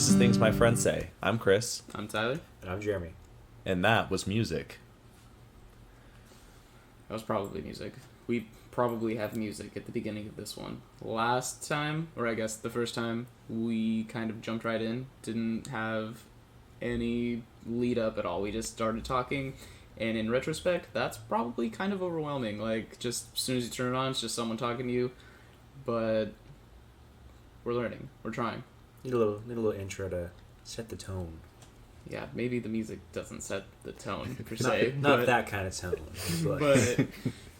This is Things My Friends Say. I'm Chris. I'm Tyler. And I'm Jeremy. And that was music. That was probably music. We probably have music at the beginning of this one. Last time, or I guess the first time, we kind of jumped right in. Didn't have any lead up at all. We just started talking. And in retrospect, that's probably kind of overwhelming. Like, just as soon as you turn it on, it's just someone talking to you. But we're learning. We're trying. Need a little intro to set the tone. Yeah, maybe the music doesn't set the tone, per se. Not that kind of tone.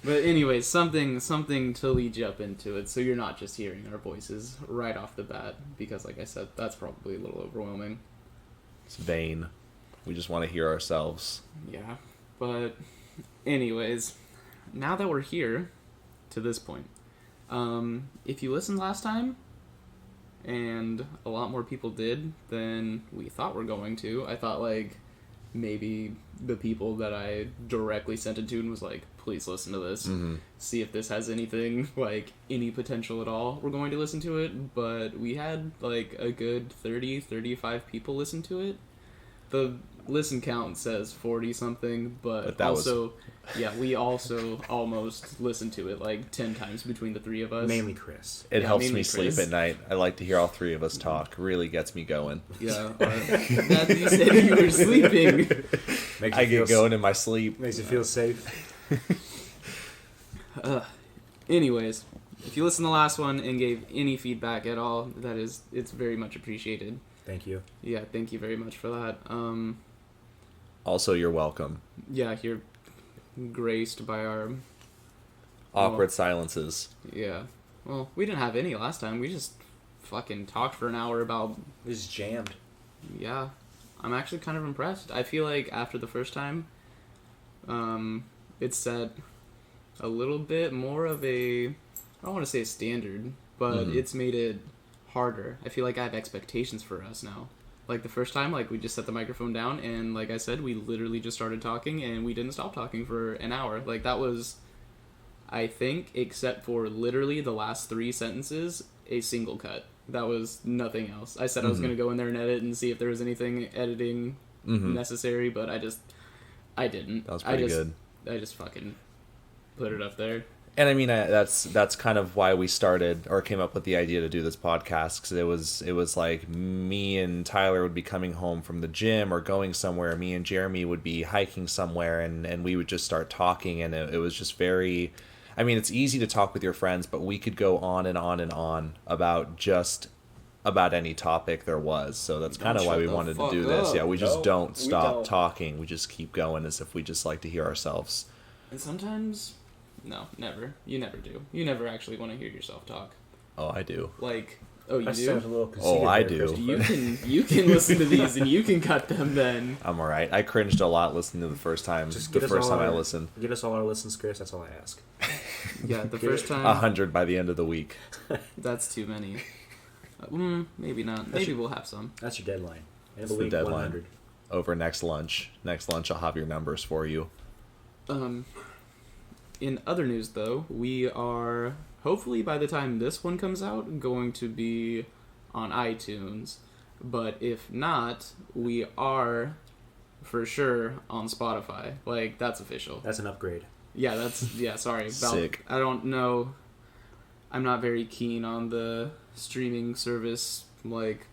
But anyways, something to lead you up into it, so you're not just hearing our voices right off the bat, because like I said, that's probably a little overwhelming. It's vain. We just want to hear ourselves. Yeah, but anyways, now that we're here to this point, if you listened last time, and a lot more people did than we thought we're going to, I thought like maybe the people that I directly sent it to and was like, please listen to this, see if this has anything, like, any potential at all, we're going to listen to it. But we had like a good 35 people listen to it. The listen count says 40 something, but also we also almost listened to it like 10 times between the three of us. Mainly Chris. It helps me sleep at night. I like to hear all three of us talk. Really gets me going. Yeah, that you said you were sleeping. I get going in my sleep. Makes you feel safe. Anyways, if you listened to the last one and gave any feedback at all, it's very much appreciated. Thank you. Yeah, thank you very much for that. Also, you're welcome. Yeah, you're graced by our awkward silences. Yeah. Well, we didn't have any last time. We just fucking talked for an hour about... We just jammed. Yeah. I'm actually kind of impressed. I feel like after the first time, it set a little bit more of a... I don't want to say a standard, but it's made it harder. I feel like I have expectations for us now. Like the first time, like we just set the microphone down and like I said, we literally just started talking and we didn't stop talking for an hour. Like that was, I think, except for literally the last 3 sentences, a single cut. That was nothing else. I said I was going to go in there and edit and see if there was anything editing necessary, but I didn't. That was pretty good. I just fucking put it up there. And I mean, that's kind of why we started or came up with the idea to do this podcast, because it was like me and Tyler would be coming home from the gym or going somewhere. Me and Jeremy would be hiking somewhere, and we would just start talking, and it was just very... I mean, it's easy to talk with your friends, but we could go on and on and on about any topic there was. So that's kind of why we wanted to do this. Yeah, we just don't stop talking. We just keep going as if we just like to hear ourselves. And sometimes... No, never. You never do. You never actually want to hear yourself talk. Oh, I do. Like, oh, you do? A little conceited I there, do. You can listen to these and you can cut them then. I'm alright. I cringed a lot listening to the first time. I listened. Get us all our listens, Chris. That's all I ask. Yeah, the first time. 100 by the end of the week. That's too many. Maybe not. Maybe we'll have some. That's your deadline. That's the deadline. 100. Over next lunch. Next lunch, I'll have your numbers for you. In other news, though, we are, hopefully by the time this one comes out, going to be on iTunes. But if not, we are for sure on Spotify. Like, that's official. That's an upgrade. Yeah, sorry. Sick. I don't know. I'm not very keen on the streaming service, like,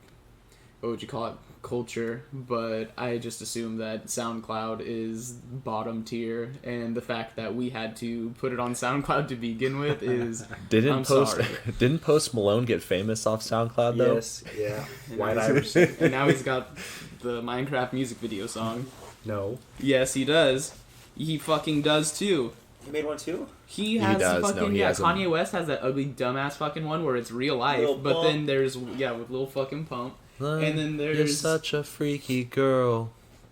what would you call it? Culture, but I just assume that SoundCloud is bottom tier, and the fact that we had to put it on SoundCloud to begin with is Didn't Post Malone get famous off SoundCloud though? Yes, yeah. White Irish. And now he's got the Minecraft music video song. No. Yes, he does. He fucking does too. He made one too? He does. Kanye West has that ugly dumbass fucking one where it's real life, but then there's with Lil fucking Pump. And then there's... You're such a freaky girl.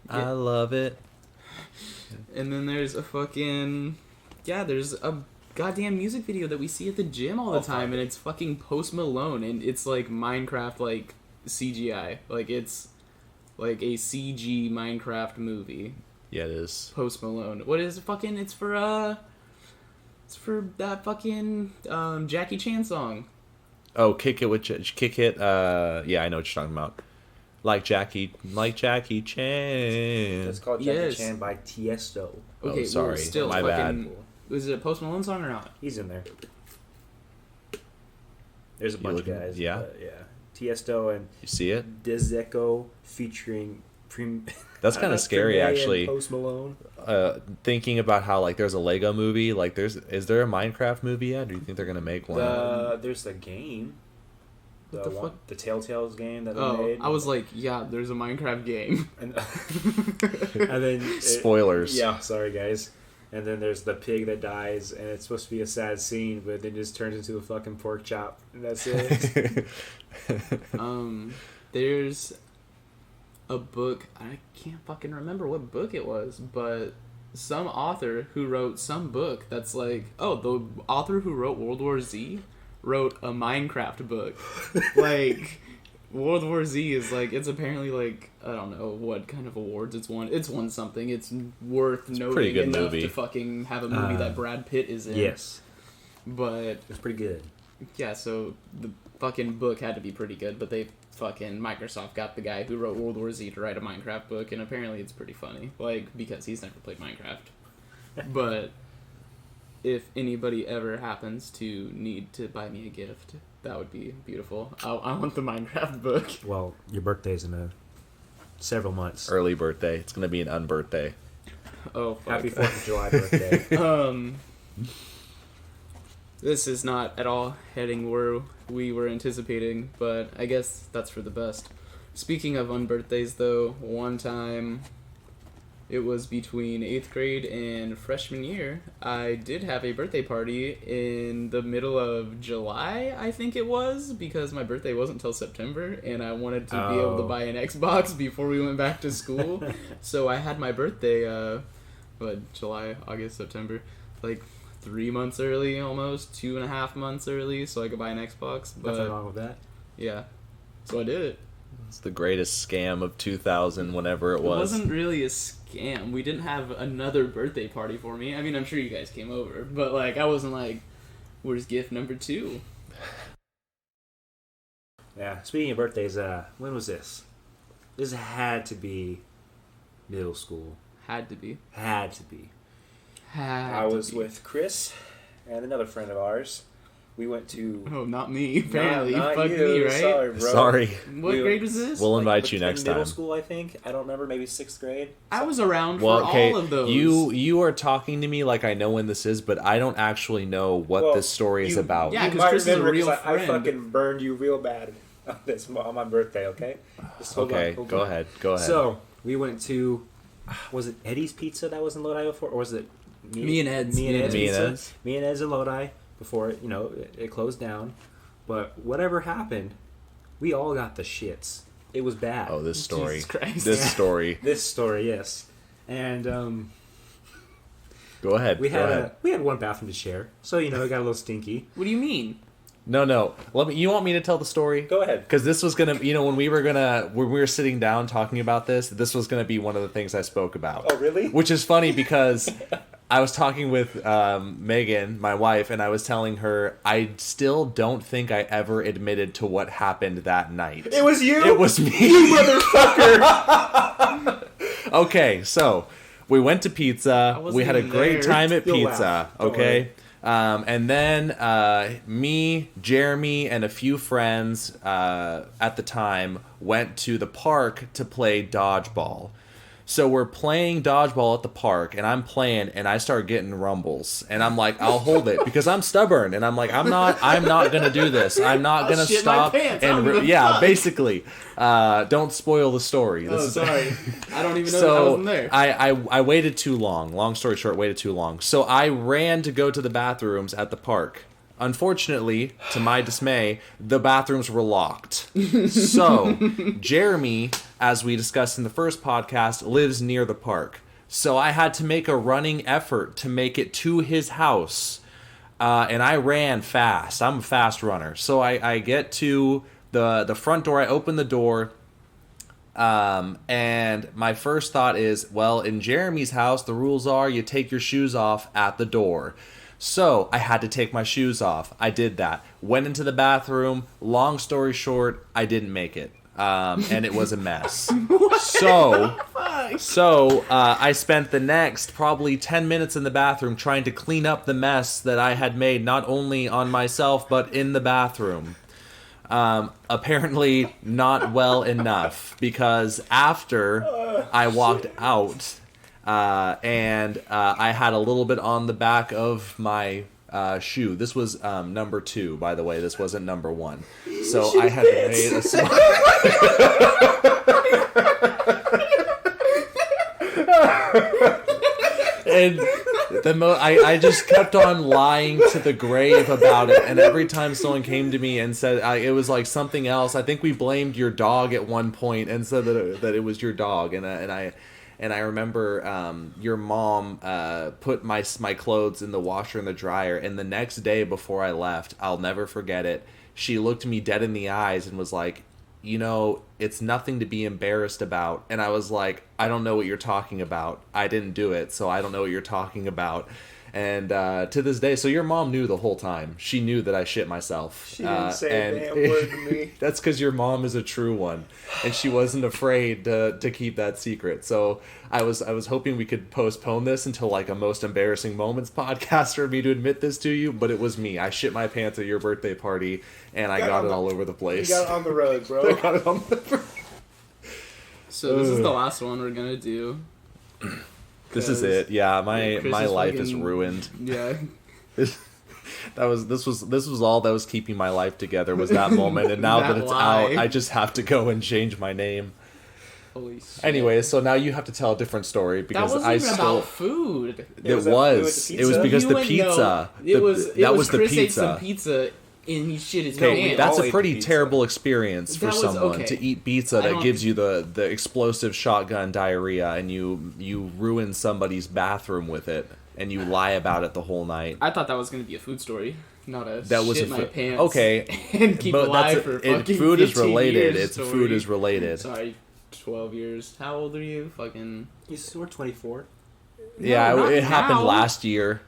Yeah. I love it. And then there's a fucking... Yeah, there's a goddamn music video that we see at the gym all the time, and it's fucking Post Malone, and it's like Minecraft, like, CGI. Like, it's like a CG Minecraft movie. Yeah, it is. Post Malone. What is it fucking... It's for that fucking Jackie Chan song. Oh, Kick It. Yeah, I know what you're talking about. Like Jackie Chan. It's called Jackie Yes. Chan by Tiesto. Okay, sorry. well, still, My fucking, was it a Post Malone song or not? He's in there. There's a bunch of looking- guys. yeah? But yeah. Tiesto and You see it? Dezeco featuring That's kind of scary, actually. Post Malone. Thinking about how like there's a Lego movie, like is there a Minecraft movie yet? Or do you think they're gonna make one? There's the game. What the fuck? The Telltales game that they Oh, made. I was like, yeah, there's a Minecraft game. And, and then Spoilers. Yeah, sorry guys. And then there's the pig that dies, and it's supposed to be a sad scene, but then just turns into a fucking pork chop, and that's it. There's a book, I can't fucking remember what book it was, but some author who wrote some book that's like, oh, the author who wrote World War Z wrote a Minecraft book. Like, World War Z is like, it's apparently like, I don't know what kind of awards it's won. It's won something. It's worth pretty noting good enough movie. to fucking have a movie that Brad Pitt is in. Yes, But it's pretty good. yeah, so the fucking book had to be pretty good, but they fucking Microsoft got the guy who wrote World War Z to write a Minecraft book, and apparently it's pretty funny, like, because he's never played Minecraft. But if anybody ever happens to need to buy me a gift, that would be beautiful. I want the Minecraft book. Well, your birthday's in several months. Early birthday. It's gonna be an unbirthday. Oh, fuck. Happy 4th of July birthday. This is not at all heading where we were anticipating, but I guess that's for the best. Speaking of unbirthdays, though, one time, it was between 8th grade and freshman year, I did have a birthday party in the middle of July, I think it was, because my birthday wasn't until September, and I wanted to be able to buy an Xbox before we went back to school. So I had my birthday, July, August, September, like 3 months early, almost 2.5 months early, so I could buy an Xbox. But Nothing wrong with that. yeah, so I did it. It's the greatest scam of 2000, whenever it It was. wasn't really a scam. We didn't have another birthday party for me. I mean, I'm sure you guys came over, but like, I wasn't like, where's gift number 2? Yeah. Speaking of birthdays, when was this? This had to be middle school. Had to be. Had to be. Had I to was be. with Chris and another friend of ours. We went to. Oh, not me. Apparently, Not fuck you. me, right? Sorry, bro. Sorry. What We- grade was this? We'll invite Like, you next middle time. school, I think. I don't remember. Maybe 6th grade. I was around Well, for okay, all of those. you are talking to me like I know when this is, but I don't actually know what Well, this story is you- about. Yeah, You 'cause might Chris is a remember, real 'cause I friend. fucking burned you real bad on my birthday. Okay. Just hold Okay, on, hold go on. ahead. Go ahead. So we went to. Was it Eddie's Pizza that was in Lodi before, or was it Me and Ed's. Me and Ed's Me and Pizza? Ed's. Me and Ed's in Lodi before it closed down. But whatever happened, we all got the shits. It was bad. Oh, this story. Jesus Christ. This Yeah. story. This story, yes. And Go ahead. we go ahead. had one bathroom to share, so it got a little stinky. What do you mean? No. You want me to tell the story? Go ahead. Because this was gonna, when we were sitting down talking about this was gonna be one of the things I spoke about. Oh, really? Which is funny because I was talking with Megan, my wife, and I was telling her I still don't think I ever admitted to what happened that night. It was you. It was me. You motherfucker. Okay, so we went to pizza. wasn't We had a even great there. time at You'll pizza. laugh. Don't Okay. And then me, Jeremy, and a few friends at the time went to the park to play dodgeball. So we're playing dodgeball at the park, and I'm playing, and I start getting rumbles, and I'm like, I'll hold it because I'm stubborn, and I'm like, I'm not gonna do this. I'm not I'll gonna shit my stop. pants. I don't And give a yeah, fuck. basically, don't spoil the story. Oh, This is- sorry. I don't even know that I so wasn't there. I waited too long. Long story short, waited too long. So I ran to go to the bathrooms at the park. Unfortunately, to my dismay, the bathrooms were locked. So Jeremy, as we discussed in the first podcast, lives near the park. So I had to make a running effort to make it to his house. And I ran fast. I'm a fast runner. So I get to the front door. I open the door. And my first thought is, well, in Jeremy's house, the rules are you take your shoes off at the door. So I had to take my shoes off. I did that. Went into the bathroom. Long story short, I didn't make it. and it was a mess. So I spent the next probably 10 minutes in the bathroom trying to clean up the mess that I had made, not only on myself, but in the bathroom. Apparently not well enough, because after I walked out, and I had a little bit on the back of my shoe. This was number 2, by the way. This wasn't number 1. So I had made a small... And I just kept on lying to the grave about it, and every time someone came to me and said it was like something else, I think we blamed your dog at one point and said that it was your dog, and I remember your mom put my clothes in the washer and the dryer, and the next day before I left, I'll never forget it, she looked me dead in the eyes and was like, you know, it's nothing to be embarrassed about. And I was like, I don't know what you're talking about. I didn't do it, so I don't know what you're talking about. And to this day, so your mom knew the whole time. She knew that I shit myself. She didn't say a damn word to me. That's because your mom is a true one, and she wasn't afraid to keep that secret. So I was hoping we could postpone this until like a most embarrassing moments podcast for me to admit this to you, but it was me. I shit my pants at your birthday party, and I got it all over the place. You got it on the road, bro. I got it on the road. So this is the last one we're gonna do. This is it. Yeah, my Chris life fucking, is ruined. Yeah. This was all that was keeping my life together, was that moment, and now that it's lie. out, I just have to go and change my name. Holy shit. Anyway, so now you have to tell a different story, That because wasn't I even still about food. it was because You the wouldn't pizza know. It was the Chris ate pizza. some pizza and he shit his Okay, pants. that's all a ate pretty pizza. terrible experience for That was someone okay. to eat pizza I that don't- gives you the explosive shotgun diarrhea, and you ruin somebody's bathroom with it, and you lie about it the whole night. I thought that was gonna be a food story, not a That was shit a my fu- pants. okay, and keep but alive that's for fucking food is 15 related. years It's story. food is related. Sorry, 12 years. How old are you? Fucking. We're 24. Yeah, No, not it happened now. last year.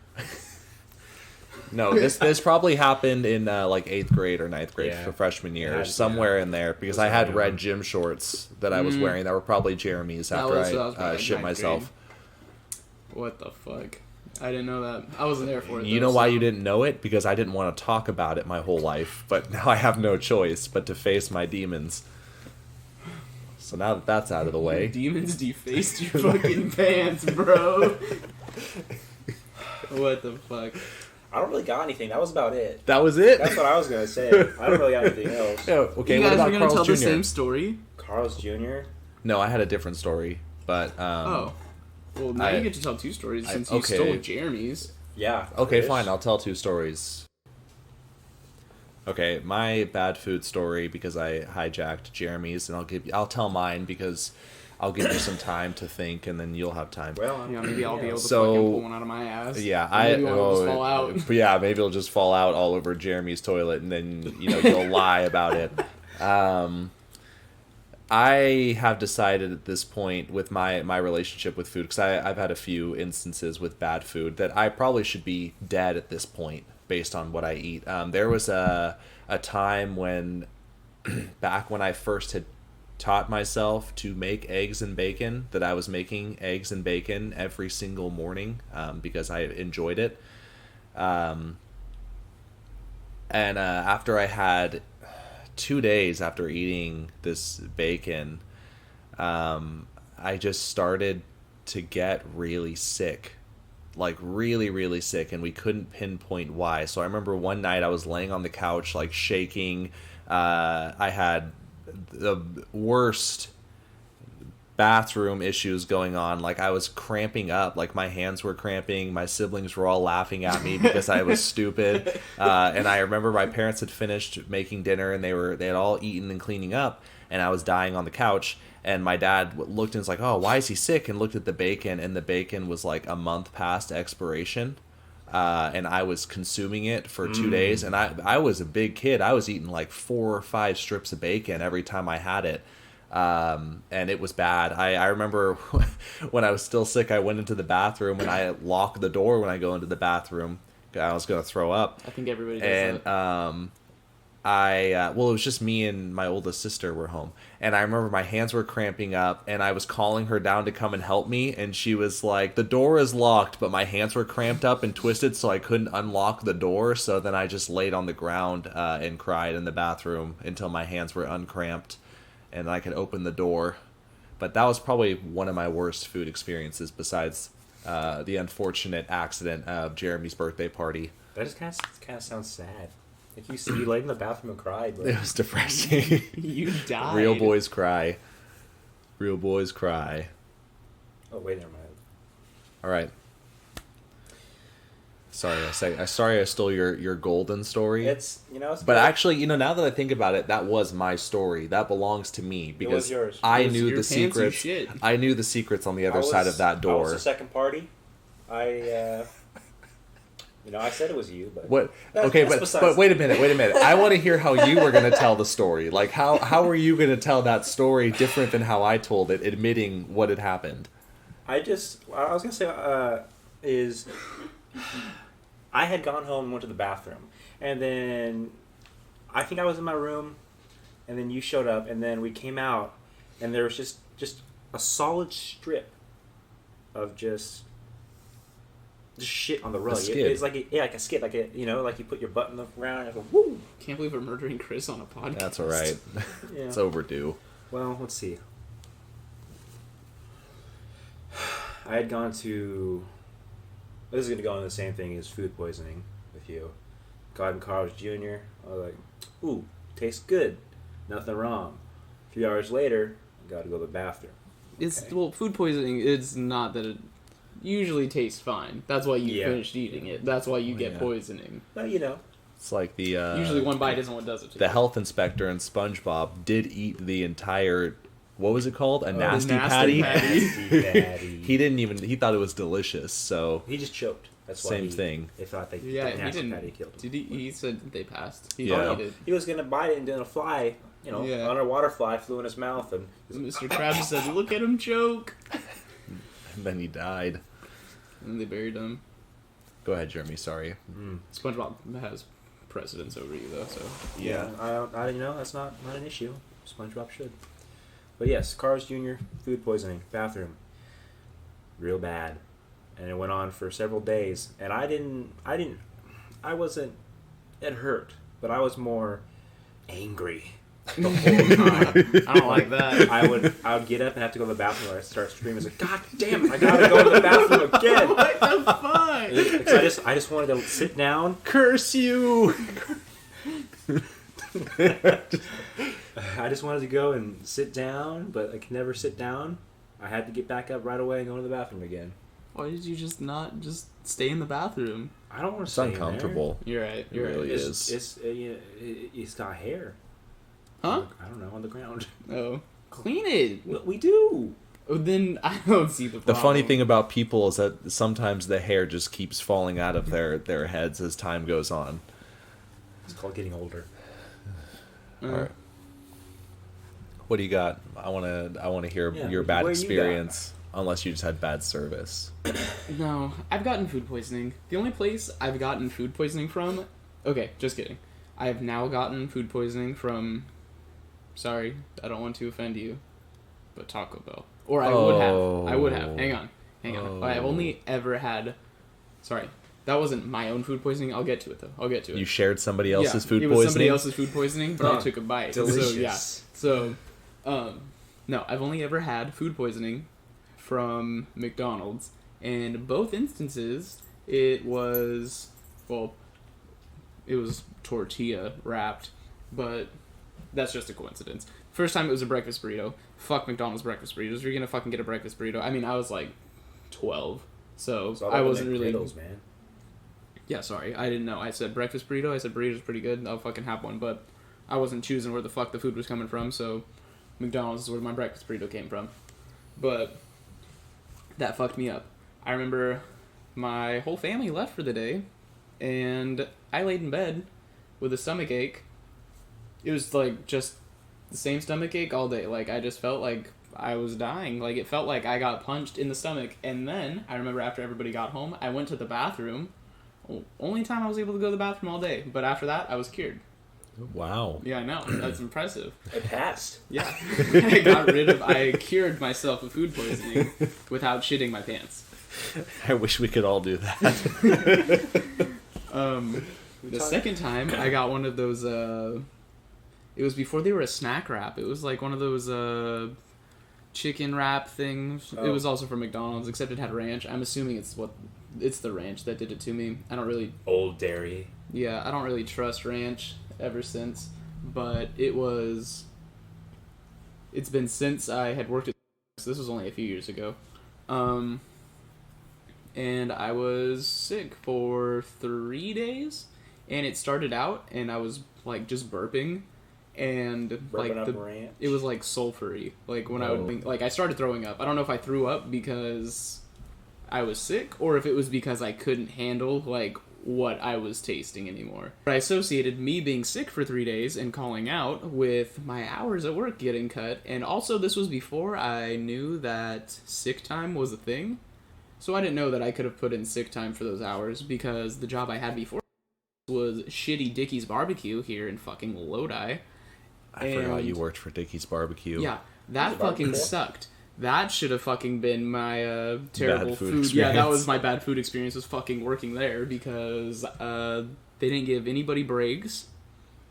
No, this probably happened in like 8th grade or 9th grade Yeah. for freshman year, Yeah, somewhere in there, because Those I had are red young. gym shorts that I was wearing that were probably Jeremy's after that was I probably shit 9th myself. grade. What the fuck? I didn't know that. I wasn't there for it. You though, know why so- you didn't know it? Because I didn't want to talk about it my whole life, but now I have no choice but to face my demons. So now that that's out of the way, Demons defaced your fucking pants, bro. What the fuck? I don't really got anything. That was about it. that was it. That's what I was gonna say. I don't really got anything else. Yeah, okay, you what guys about were gonna Carl's tell Jr.? the same story? Carl's Jr. No, I had a different story, but Oh. Well, now I- you get to tell 2 stories I- since you okay. stole Jeremy's. Yeah. okay, Chris. fine. I'll tell 2 stories. Okay, my bad food story, because I hijacked Jeremy's, and I'll tell mine because I'll give you some time to think, and then you'll have time. Well, Yeah, maybe I'll be able to So- fucking pull one out of my ass. Yeah, Maybe one will just fall out. Yeah, maybe it'll just fall out all over Jeremy's toilet, and then you'll lie about it. I have decided at this point with my relationship with food, because I've had a few instances with bad food, that I probably should be dead at this point based on what I eat. There was a time when, back when I first had taught myself to make eggs and bacon, that I was making eggs and bacon every single morning because I enjoyed it. And after I had 2 days after eating this bacon, I just started to get really sick. Like really, really sick, and we couldn't pinpoint why. So I remember one night I was laying on the couch, like shaking. I had the worst bathroom issues going on. Like I was cramping up, like my hands were cramping. My siblings were all laughing at me because I was stupid. And I remember my parents had finished making dinner, and they had all eaten and cleaning up, and I was dying on the couch. And my dad looked and was like, "Oh, why is he sick?" And looked at the bacon, and the bacon was like a month past expiration. And I was consuming it for 2 days. And I was a big kid. I was eating like 4 or 5 strips of bacon every time I had it. And it was bad. I remember when I was still sick, I went into the bathroom, and I locked the door when I go into the bathroom. I was going to throw up. I think everybody does And that. it was just me and my oldest sister were home, and I remember my hands were cramping up, and I was calling her down to come and help me, and she was like, "The door is locked," but my hands were cramped up and twisted, so I couldn't unlock the door. So then I just laid on the ground and cried in the bathroom until my hands were uncramped, and I could open the door. But that was probably one of my worst food experiences, besides the unfortunate accident of Jeremy's birthday party. That just kind of sounds sad. Like you laid in the bathroom and cried. But... It was depressing. You died. Real boys cry. Real boys cry. Oh wait, never mind. All right. Sorry, I stole your golden story. It's but good. actually, now that I think about it, that was my story. That belongs to me because was yours. I It was knew your the fancy secrets. shit. I knew the secrets on the other side of that I door. was the second party. I said it was you, but What? That's Okay, besides- but wait a minute. I want to hear how you were going to tell the story. Like, how were you going to tell that story different than how I told it, admitting what had happened? I was gonna say is I had gone home and went to the bathroom, and then I think I was in my room, and then you showed up, and then we came out, and there was just a solid strip of just shit on the rug. skid. It's like like a skid, like like you put your butt in the ground and you go, woo. Can't believe we're murdering Chris on a podcast. That's all right. Yeah. It's overdue. Well, let's see. I had gone to. This is going to go on the same thing as food poisoning with you. Got in Carl's Jr. I was like, ooh, tastes good. Nothing wrong. A few hours later, I got to go to the bathroom. It's Okay. well, food poisoning. It's not that it usually tastes fine. That's why you Yeah. finished eating it. That's why you get Yeah. poisoning. But It's like the Usually one bite isn't what does it to the you. health inspector in SpongeBob did eat the entire. What was it called? A nasty, nasty patty. patty. nasty patty. He thought it was delicious. So He just choked. That's why Same thing. They thought Yeah, the he nasty didn't. patty killed him. Did he said they passed. He Yeah. didn't eat He was gonna bite it, and then a fly, Yeah. underwater fly flew in his mouth, and it. Mr. Krabs said, "Look at him choke," and then he died. and they buried him. Go ahead, Jeremy. Sorry. SpongeBob has precedence over you though, so yeah, I that's not an issue. SpongeBob should. But yes, Carl's Jr. food poisoning, bathroom, real bad, and it went on for several days. And I wasn't. It hurt, but I was more angry the whole time. I don't like that. I would get up and have to go to the bathroom, and I'd start screaming. I was like, God damn it! I gotta go to the bathroom again. What the fuck? Because I just wanted to sit down. Curse you! I just wanted to go and sit down, but I could never sit down. I had to get back up right away and go to the bathroom again. Why did you just not just stay in the bathroom? I don't want to It's stay in uncomfortable. You're right. It You're really right. is. It's got hair. Huh? I don't know, on the ground. Oh, clean it. We do. Oh, then I don't see the The problem. funny thing about people is that sometimes the hair just keeps falling out of their heads as time goes on. It's called getting older. Uh, All right. What do you got? I want to hear Yeah, your bad what do you experience. Unless you just had bad service. No, I've gotten food poisoning. The only place I've gotten food poisoning from... Okay, just kidding. I have now gotten food poisoning from... Sorry, I don't want to offend you. But Taco Bell. Or I would have. I would have. Hang on. Oh. I've only ever had... Sorry. That wasn't my own food poisoning. I'll get to it, though. I'll get to it. You shared somebody else's food it poisoning? was somebody else's food poisoning, but I Oh, took a bite. delicious. So, no, I've only ever had food poisoning from McDonald's, and in both instances, it was tortilla wrapped, but that's just a coincidence. First time it was a breakfast burrito. Fuck McDonald's breakfast burritos. If you're gonna fucking get a breakfast burrito, I mean, I was like 12, so It's all I about wasn't the really. McGriddles, man. Yeah, sorry, I didn't know. I said breakfast burrito. I said burrito's pretty good. I'll fucking have one, but I wasn't choosing where the fuck the food was coming from, so McDonald's is where my breakfast burrito came from. But that fucked me up. I remember my whole family left for the day, and I laid in bed with a stomach ache. It was like just the same stomach ache all day. Like I just felt like I was dying. Like it felt like I got punched in the stomach. And then I remember after everybody got home, I went to the bathroom. Only time I was able to go to the bathroom all day. But after that, I was cured. Wow. Yeah, I know. That's impressive. It passed. Yeah. I cured myself of food poisoning without shitting my pants. I wish we could all do that. The second time, I got one of those, it was before they were a snack wrap. It was like one of those, chicken wrap things. Oh. It was also from McDonald's, except it had ranch. I'm assuming it's the ranch that did it to me. I don't really... Old Dairy. Yeah, I don't really trust ranch ever since. But it's been since I had worked at... So this was only a few years ago. And I was sick for 3 days. And it started out, and I was, like, just burping. And, like, Rubbing up ranch. it was, like, sulfury. Like, when I would think... Like, I started throwing up. I don't know if I threw up because I was sick, or if it was because I couldn't handle, like, what I was tasting anymore. I associated me being sick for 3 days and calling out with my hours at work getting cut. And also, this was before I knew that sick time was a thing. So I didn't know that I could have put in sick time for those hours, because the job I had before was shitty Dickie's Barbecue here in fucking Lodi. I forgot you worked for Dickie's Barbecue. Yeah, that fucking sucked. That should have fucking been my terrible Bad food food. Yeah, that experience. was my bad food experience, was fucking working there, because they didn't give anybody breaks.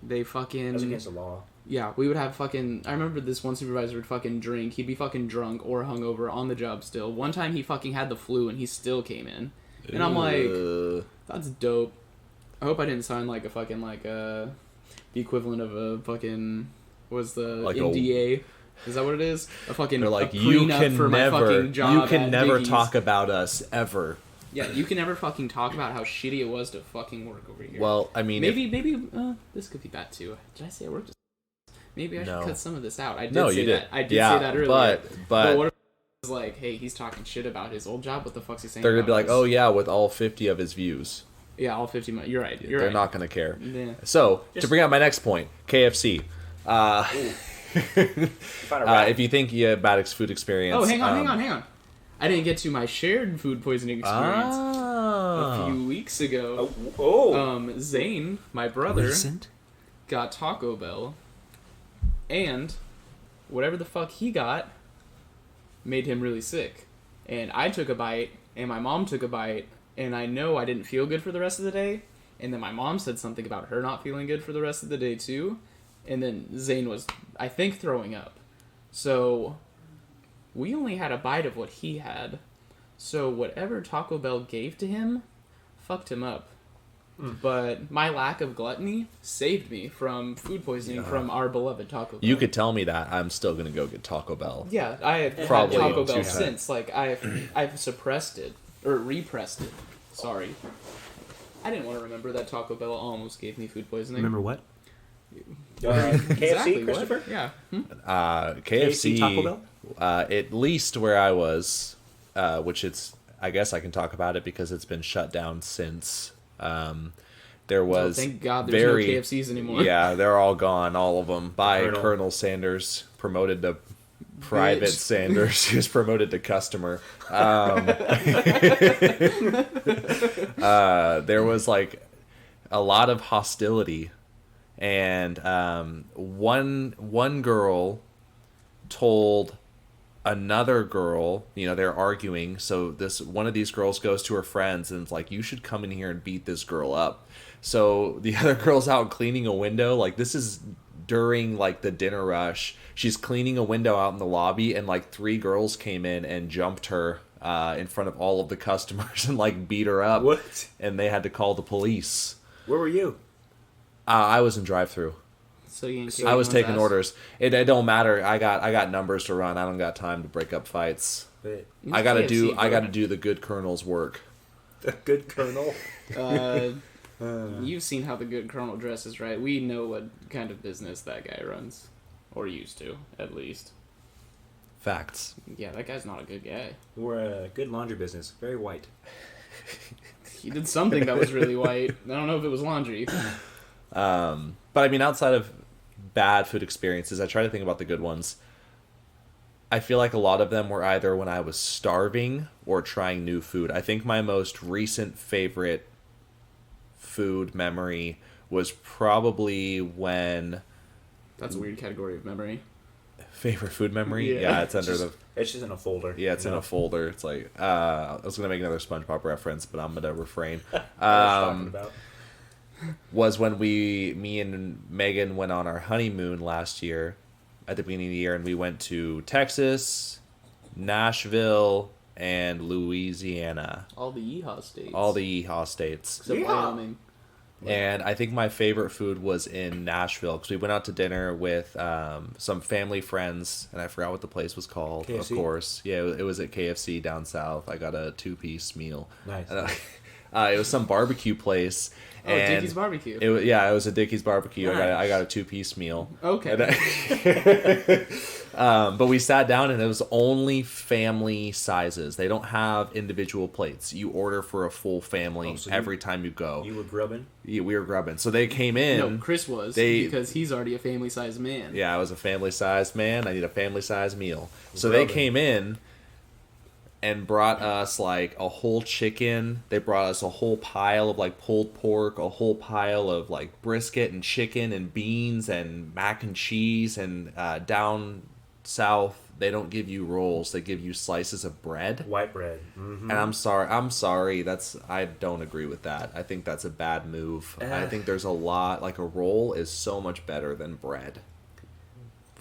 They fucking... That was against the law. Yeah, we would have fucking... I remember this one supervisor would fucking drink. He'd be fucking drunk or hungover on the job still. One time he fucking had the flu and he still came in. And I'm like, that's dope. I hope I didn't sign like a fucking the equivalent of a fucking... What's the like NDA? Is that what it is? A fucking... They're like, a you prenup can for my never, fucking job you can at never Dickie's. talk about us ever. Yeah, you can never fucking talk about how shitty it was to fucking work over here. Well, I mean, maybe this could be bad too. Did I say I worked? Maybe I should cut some of this out. I did No, say you did. that. I did Yeah, say that earlier. but what if it's like, hey, he's talking shit about his old job? What the fuck's he saying? they're gonna be about like, us? oh yeah, with all 50 of his views. Yeah, all 50 months. You're right. They're not gonna care. Yeah. So to bring out my next point, KFC. If you think you have bad food experience. Oh, hang on. I didn't get to my shared food poisoning experience a few weeks ago. Zane, my brother, got Taco Bell, and whatever the fuck he got made him really sick. And I took a bite, and my mom took a bite, and I know I didn't feel good for the rest of the day. And then my mom said something about her not feeling good for the rest of the day too. And then Zane was, I think, throwing up. So we only had a bite of what he had. So whatever Taco Bell gave to him fucked him up. But my lack of gluttony saved me from food poisoning from our beloved Taco Bell. You could tell me that. I'm still gonna go get Taco Bell. Yeah, I have Probably had Taco Bell too. since. Like I've suppressed it or repressed it. Sorry, I didn't want to remember that Taco Bell almost gave me food poisoning. Remember what? KFC, Exactly, Christopher? what? Yeah. KFC, Taco Bell? At least where I was, which it's, I guess I can talk about it because it's been shut down since. There was thank God there's no KFCs anymore. Yeah, they're all gone, all of them, by Colonel. Colonel Sanders, promoted to Private Bitch. Sanders, who's promoted to customer. There was like a lot of hostility, and one girl told another girl, they're arguing, so this one of these girls goes to her friends and it's like, you should come in here and beat this girl up. So the other girl's out cleaning a window, like this is during like the dinner rush. She's cleaning a window out in the lobby, and like 3 girls came in and jumped her in front of all of the customers and like beat her up. What? And they had to call the police. Where were you? I was in drive-thru. So you ain't I was kicking taking ass. orders. It don't matter. I got numbers to run. I don't got time to break up fights. But I gotta KFC, bro. do the good colonel's work. the good Colonel. You've seen how the good Colonel dresses, right? We know what kind of business that guy runs. Or used to, at least. Facts. Yeah, that guy's not a good guy. We're a good laundry business. Very white. He did something that was really white. I don't know if it was laundry. But I mean, outside of bad food experiences, I try to think about the good ones. I feel like a lot of them were either when I was starving or trying new food. I think my most recent favorite food memory was probably when... That's a weird category of memory. Favorite food memory? Yeah. Yeah, it's under the... It's just in a folder. Yeah, it's in a folder. It's like... I was going to make another SpongeBob reference, but I'm going to refrain. About. Was when me and Megan went on our honeymoon last year, at the beginning of the year, and we went to Texas, Nashville, and Louisiana. All the yeehaw states. All the yeehaw states. Except Wyoming. And I think my favorite food was in Nashville because we went out to dinner with some family friends, and I forgot what the place was called. KFC? Of course, yeah, it was at KFC down south. I got a 2-piece meal. Nice. It was some barbecue place. Oh, Dickie's Barbecue. It was a Dickie's Barbecue. Nice. I got a 2-piece meal. Okay. But we sat down and it was only family sizes. They don't have individual plates. You order for a full family every time you go. You were grubbing? Yeah, we were grubbing. So they came in. No, Chris was, because he's already a family-sized man. Yeah, I was a family-sized man. I need a family-sized meal. So Grubbing. they came in and brought us like a whole chicken. They brought us a whole pile of like pulled pork, a whole pile of like brisket and chicken and beans and mac and cheese. And down south, they don't give you rolls; they give you slices of bread. White bread. Mm-hmm. And I'm sorry. I don't agree with that. I think that's a bad move. I think there's a lot like a roll is so much better than bread.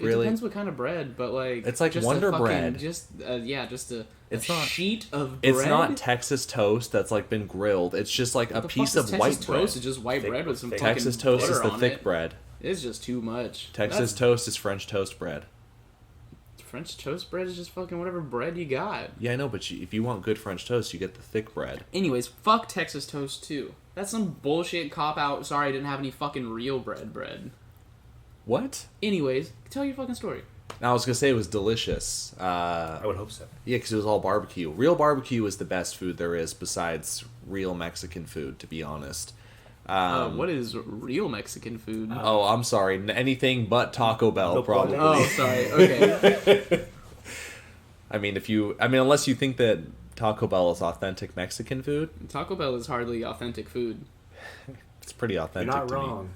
It depends what kind of bread, but like it's like just Wonder a fucking, Bread. Just a It's not sheet of bread. It's not Texas toast that's like been grilled. It's just like a piece of white Texas bread. toast is just white bread with some fucking Texas toast is butter the on thick it. bread. It's just too much. Texas toast is French toast bread. French toast bread is just fucking whatever bread you got. Yeah, I know, but if you want good French toast, you get the thick bread. Anyways, fuck Texas toast too. That's some bullshit cop out. Sorry, I didn't have any fucking real bread. What? Anyways, tell your fucking story. I was gonna say it was delicious. I would hope so. Yeah, because it was all barbecue. Real barbecue is the best food there is besides real Mexican food, to be honest. What is real Mexican food? Oh, I'm sorry. Anything but Taco Bell, No probably. problem. Oh, sorry. Okay. Unless you think that Taco Bell is authentic Mexican food, Taco Bell is hardly authentic food. it's pretty You're authentic not to wrong. me.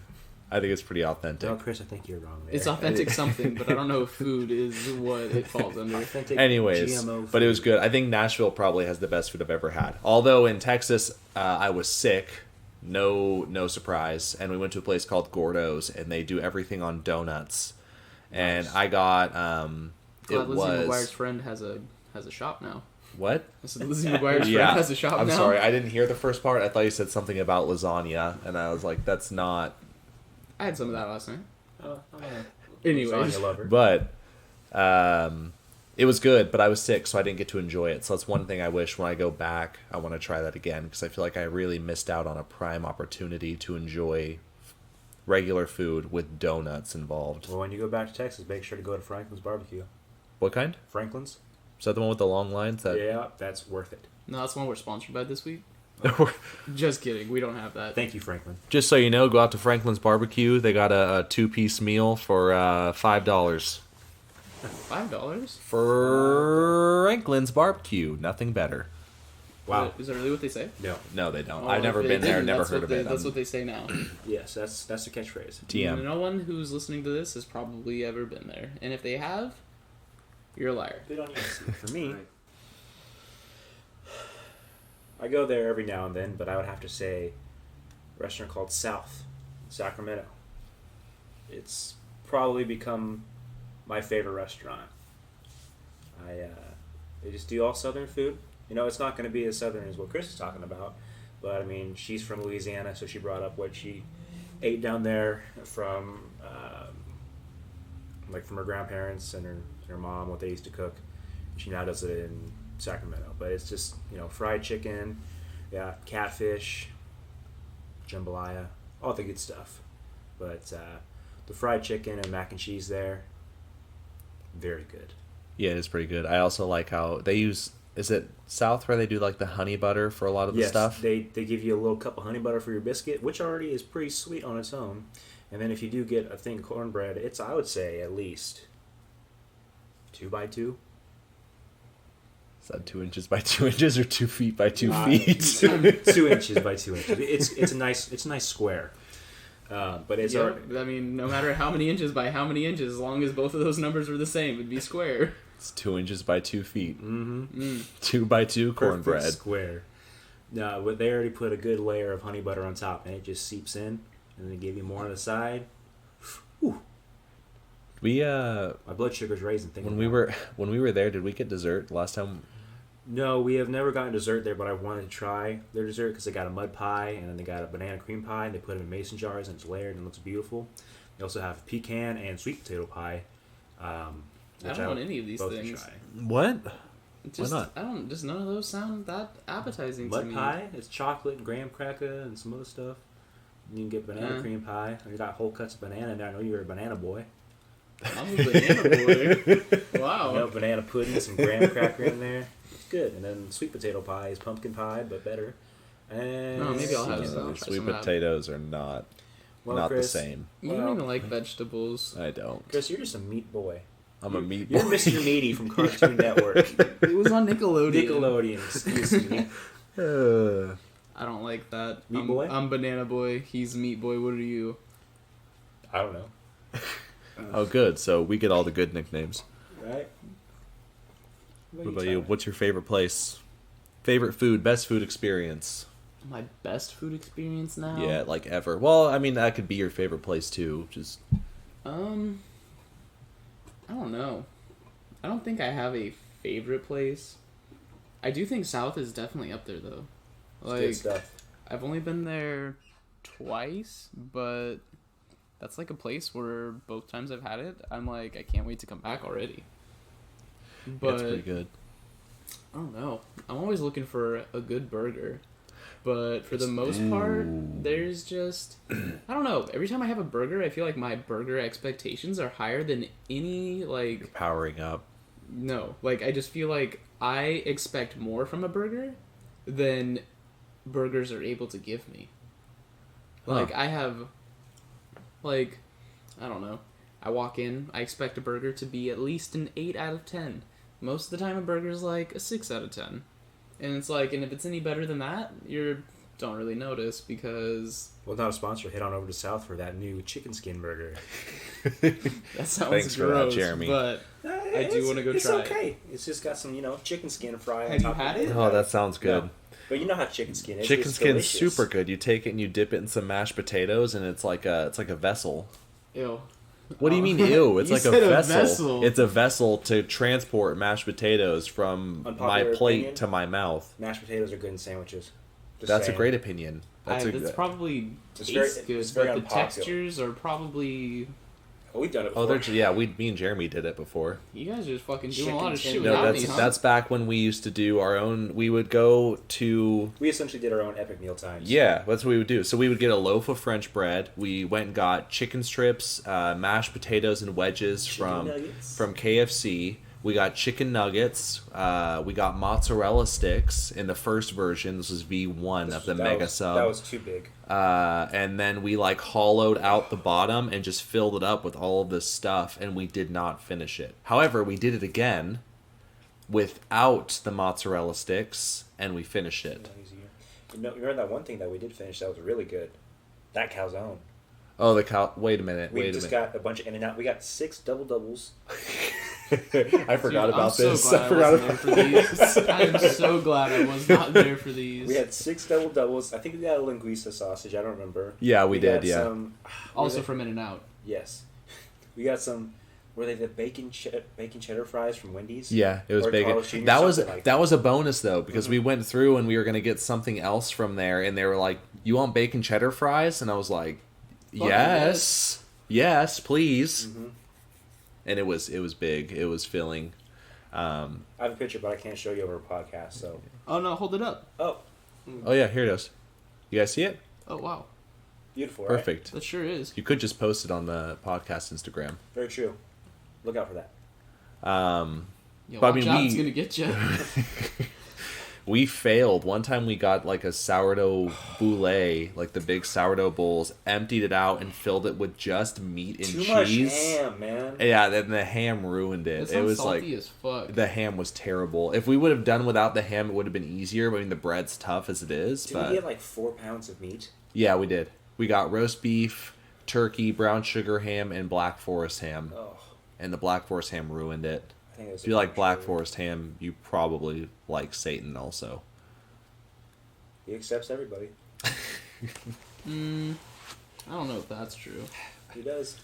I think it's pretty authentic. No, Chris, I think you're wrong there. It's authentic something, but I don't know if food is what it falls under. Authentic Anyways, GMO but it was food. good. I think Nashville probably has the best food I've ever had. Although in Texas, I was sick. No surprise. And we went to a place called Gordo's, and they do everything on donuts. And Nice. I got Glad Lizzie was McGuire's friend has a shop now. what? I said Lizzie McGuire's Yeah, friend has a shop I'm now. sorry, I didn't hear the first part. I thought you said something about lasagna, and I was like, that's not. I had some of that last night. I'm a Anyways. lasagna lover. But it was good, but I was sick, so I didn't get to enjoy it. So that's one thing I wish when I go back, I want to try that again, because I feel like I really missed out on a prime opportunity to enjoy regular food with donuts involved. Well, when you go back to Texas, make sure to go to Franklin's Barbecue. What kind? Franklin's? Is that the one with the long lines? That Yeah, that's worth it. No, that's one we're sponsored by this week. Just kidding. We don't have that. Thank you, Franklin. Just so you know, go out to Franklin's Barbecue. They got a 2-piece meal for $5. $5? Franklin's Barbecue, nothing better. Wow. Is that really what they say? No. They don't. Oh, I've never if they been there, didn't, never that's heard what of they- it. That's what they say now. Yes, that's the catchphrase. TM. No one who's listening to this has probably ever been there. And if they have, you're a liar. They don't even see it. For me, I go there every now and then, but I would have to say a restaurant called South in Sacramento. It's probably become my favorite restaurant. They just do all Southern food. You know, it's not going to be as Southern as what Chris is talking about, but I mean, she's from Louisiana, so she brought up what she ate down there from, like from her grandparents and her mom, what they used to cook. She now does it in Sacramento, but it's just, you know, fried chicken, yeah, catfish, jambalaya, all the good stuff. But the fried chicken and mac and cheese there, very good. Yeah, it is pretty good. I also like how they use. Is it South where they do like the honey butter for a lot of the Yes, stuff? they give you a little cup of honey butter for your biscuit, which already is pretty sweet on its own. And then if you do get a thin cornbread, it's, I would say, at least 2x2. Is that 2 inches by 2 inches or 2 feet by 2 Uh, feet? 2 inches by 2 inches. It's a nice square. But it's Yep. I mean, no matter how many inches by how many inches, as long as both of those numbers were the same, it'd be square. It's 2 inches by 2 feet. Mm-hmm. 2 by 2 cornbread. Perfect square. No, but they already put a good layer of honey butter on top, and it just seeps in, and they give you more on the side. Whew. We My blood sugar's raising. when we were there, did we get dessert last time? No, we have never gotten dessert there, but I wanted to try their dessert because they got a mud pie and then they got a banana cream pie and they put them in mason jars and it's layered and it looks beautiful. They also have pecan and sweet potato pie. I don't want any of these things. Try. What? Just, Why not? I don't. Just none of those sound that appetizing to Mud me. pie, it's chocolate and graham cracker and some other stuff. You can get banana cream pie. You got whole cuts of banana in there. I know you're a banana boy. I'm a banana boy. Wow. You know, banana pudding, some graham cracker in there. It's good. And then sweet potato pie is pumpkin pie, but better. And No, maybe I'll have You some. know, I'll try sweet some of that. potatoes are not Well, Chris, the same. You don't even like vegetables. I don't. Chris, you're just a meat boy. I'm a meat You're boy. Mr. Meaty from Cartoon Network. It was on Nickelodeon. Nickelodeon, excuse me. I don't like that. Meat boy? I'm banana boy. He's meat boy. What are you? I don't know. Oh, good. So we get all the good nicknames. Right? What about you? What's your favorite place? Favorite food? Best food experience? My best food experience now. Yeah, like ever. Well, I mean, that could be your favorite place too. Just I don't know. I don't think I have a favorite place. I do think South is definitely up there though. It's good stuff. I've only been there twice, but that's like a place where both times I've had it, I'm like, I can't wait to come back already. But it's pretty good. I don't know. I'm always looking for a good burger. But for the most part, there's just... I don't know. Every time I have a burger, I feel like my burger expectations are higher than any, like... You're powering up. No. Like, I just feel like I expect more from a burger than burgers are able to give me. Like, Huh. I have... Like, I don't know. I walk in, I expect a burger to be at least an 8 out of 10. Most of the time, a burger's like a 6 out of 10. And it's like, and if it's any better than that, you don't really notice because... Well, not a sponsor. Head on over to South for that new chicken skin burger. That sounds Thanks for that, gross, Jeremy. but I do want to go it's try okay. it. It's just got some, chicken skin fry on Have you top had of it? Oh, that sounds good. No. But you know how chicken skin is. Chicken It's skin's delicious. super good. You take it and you dip it in some mashed potatoes, and it's like a vessel. Ew. What do you mean, ew? It's You like a said a vessel. vessel. It's a vessel to transport mashed potatoes from my Unpopular plate opinion? to my mouth. Mashed potatoes are good in sandwiches. Just That's saying. a great opinion. That's It's a probably It's tastes very- good, it's very but the unpopular. textures are probably... Oh, we've done it Oh, before. me and Jeremy did it before. You guys are just fucking doing Chicken a lot of shit tenders. No, without that's me, huh? that's back when we used to do our own. We would go to We essentially did our own epic meal times. yeah, that's what we would do. So we would get a loaf of French bread. We went and got chicken strips, mashed potatoes, and wedges Chicken nuggets. from KFC. We got chicken nuggets. We got mozzarella sticks in the first version. This was V1 of the Mega Sub. That was too big. And then we hollowed out the bottom and just filled it up with all of this stuff, and we did not finish it. However, we did it again without the mozzarella sticks, and we finished it. Easier. You remember that one thing that we did finish that was really good? That calzone. Oh, the cow! Wait a minute. We just got a bunch of In-N-Out. We got 6 double doubles. I forgot Dude, about I'm this. So glad I forgot wasn't about there for these. I am so glad I was not there for these. We had 6 double doubles. I think we got a linguiça sausage. I don't remember. Yeah, we did. got Yeah. Some, Also from In-N-Out. yes. We got some. Were they the bacon cheddar fries from Wendy's? Yeah, it was Or big. Carl's Jr., That was something like that was a bonus though, because Mhm. we went through and we were gonna get something else from there, and they were like, "You want bacon cheddar fries?" And I was like, Fucking yes, please." Mhm. And it was big. It was filling. I have a picture, but I can't show you over a podcast. So. Oh no, hold it up. Oh, Oh yeah, here it is. You guys see it? Oh wow. beautiful. Right? Perfect. That sure is. You could just post it on the podcast Instagram. Very true. Look out for that. Yo, But I watch mean, out, it's gonna get you. We failed. One time we got a sourdough boule, the big sourdough bowls, emptied it out and filled it with just meat and Too cheese. much ham, man. Yeah, then the ham ruined it. It It sounds was salty as fuck. the ham was terrible. If we would have done without the ham, it would have been easier. I mean, the bread's tough as it is, Did but we get 4 pounds of meat? yeah, we did. We got roast beef, turkey, brown sugar ham, and Black Forest ham. Oh, And the Black Forest ham ruined it. I think it was If you like Black Forest ham, you probably like Satan also. He accepts everybody. I don't know if that's true. He does.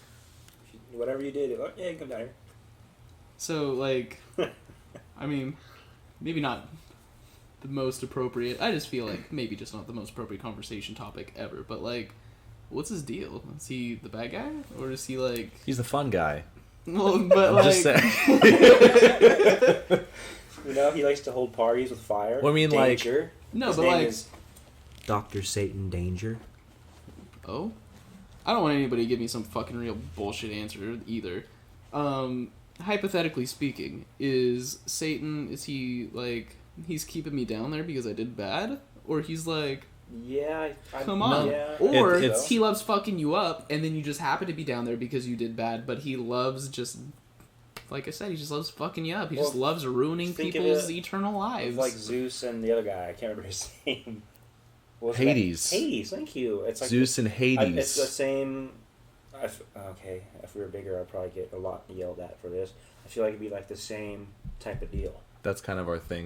Whatever you did, oh, yeah, you can come down here. So, like, I mean, maybe not the most appropriate. I just feel like maybe just not the most appropriate conversation topic ever. But, like, what's his deal? Is he the bad guy? Or is he, like... He's the fun guy. Well, but, I'm like... just saying. You know, he likes to hold parties with fire. Well, I mean, Danger. No, His but, name like... is Dr. Satan Danger. Oh? I don't want anybody to give me some fucking real bullshit answer either. Hypothetically speaking, is Satan, is he, like, he's keeping me down there because I did bad? Or he's like, Yeah, come on. Yeah, Or it's- he loves fucking you up, and then you just happen to be down there because you did bad, but he loves just, like I said, he just loves fucking you up. He just loves ruining think of people's it eternal lives. like Zeus and the other guy. I can't remember his name. What was his Hades. name? Hades, thank you. It's like Zeus and Hades. it's the same. Okay, if we were bigger, I'd probably get a lot yelled at for this. I feel like it'd be like the same type of deal. That's kind of our thing.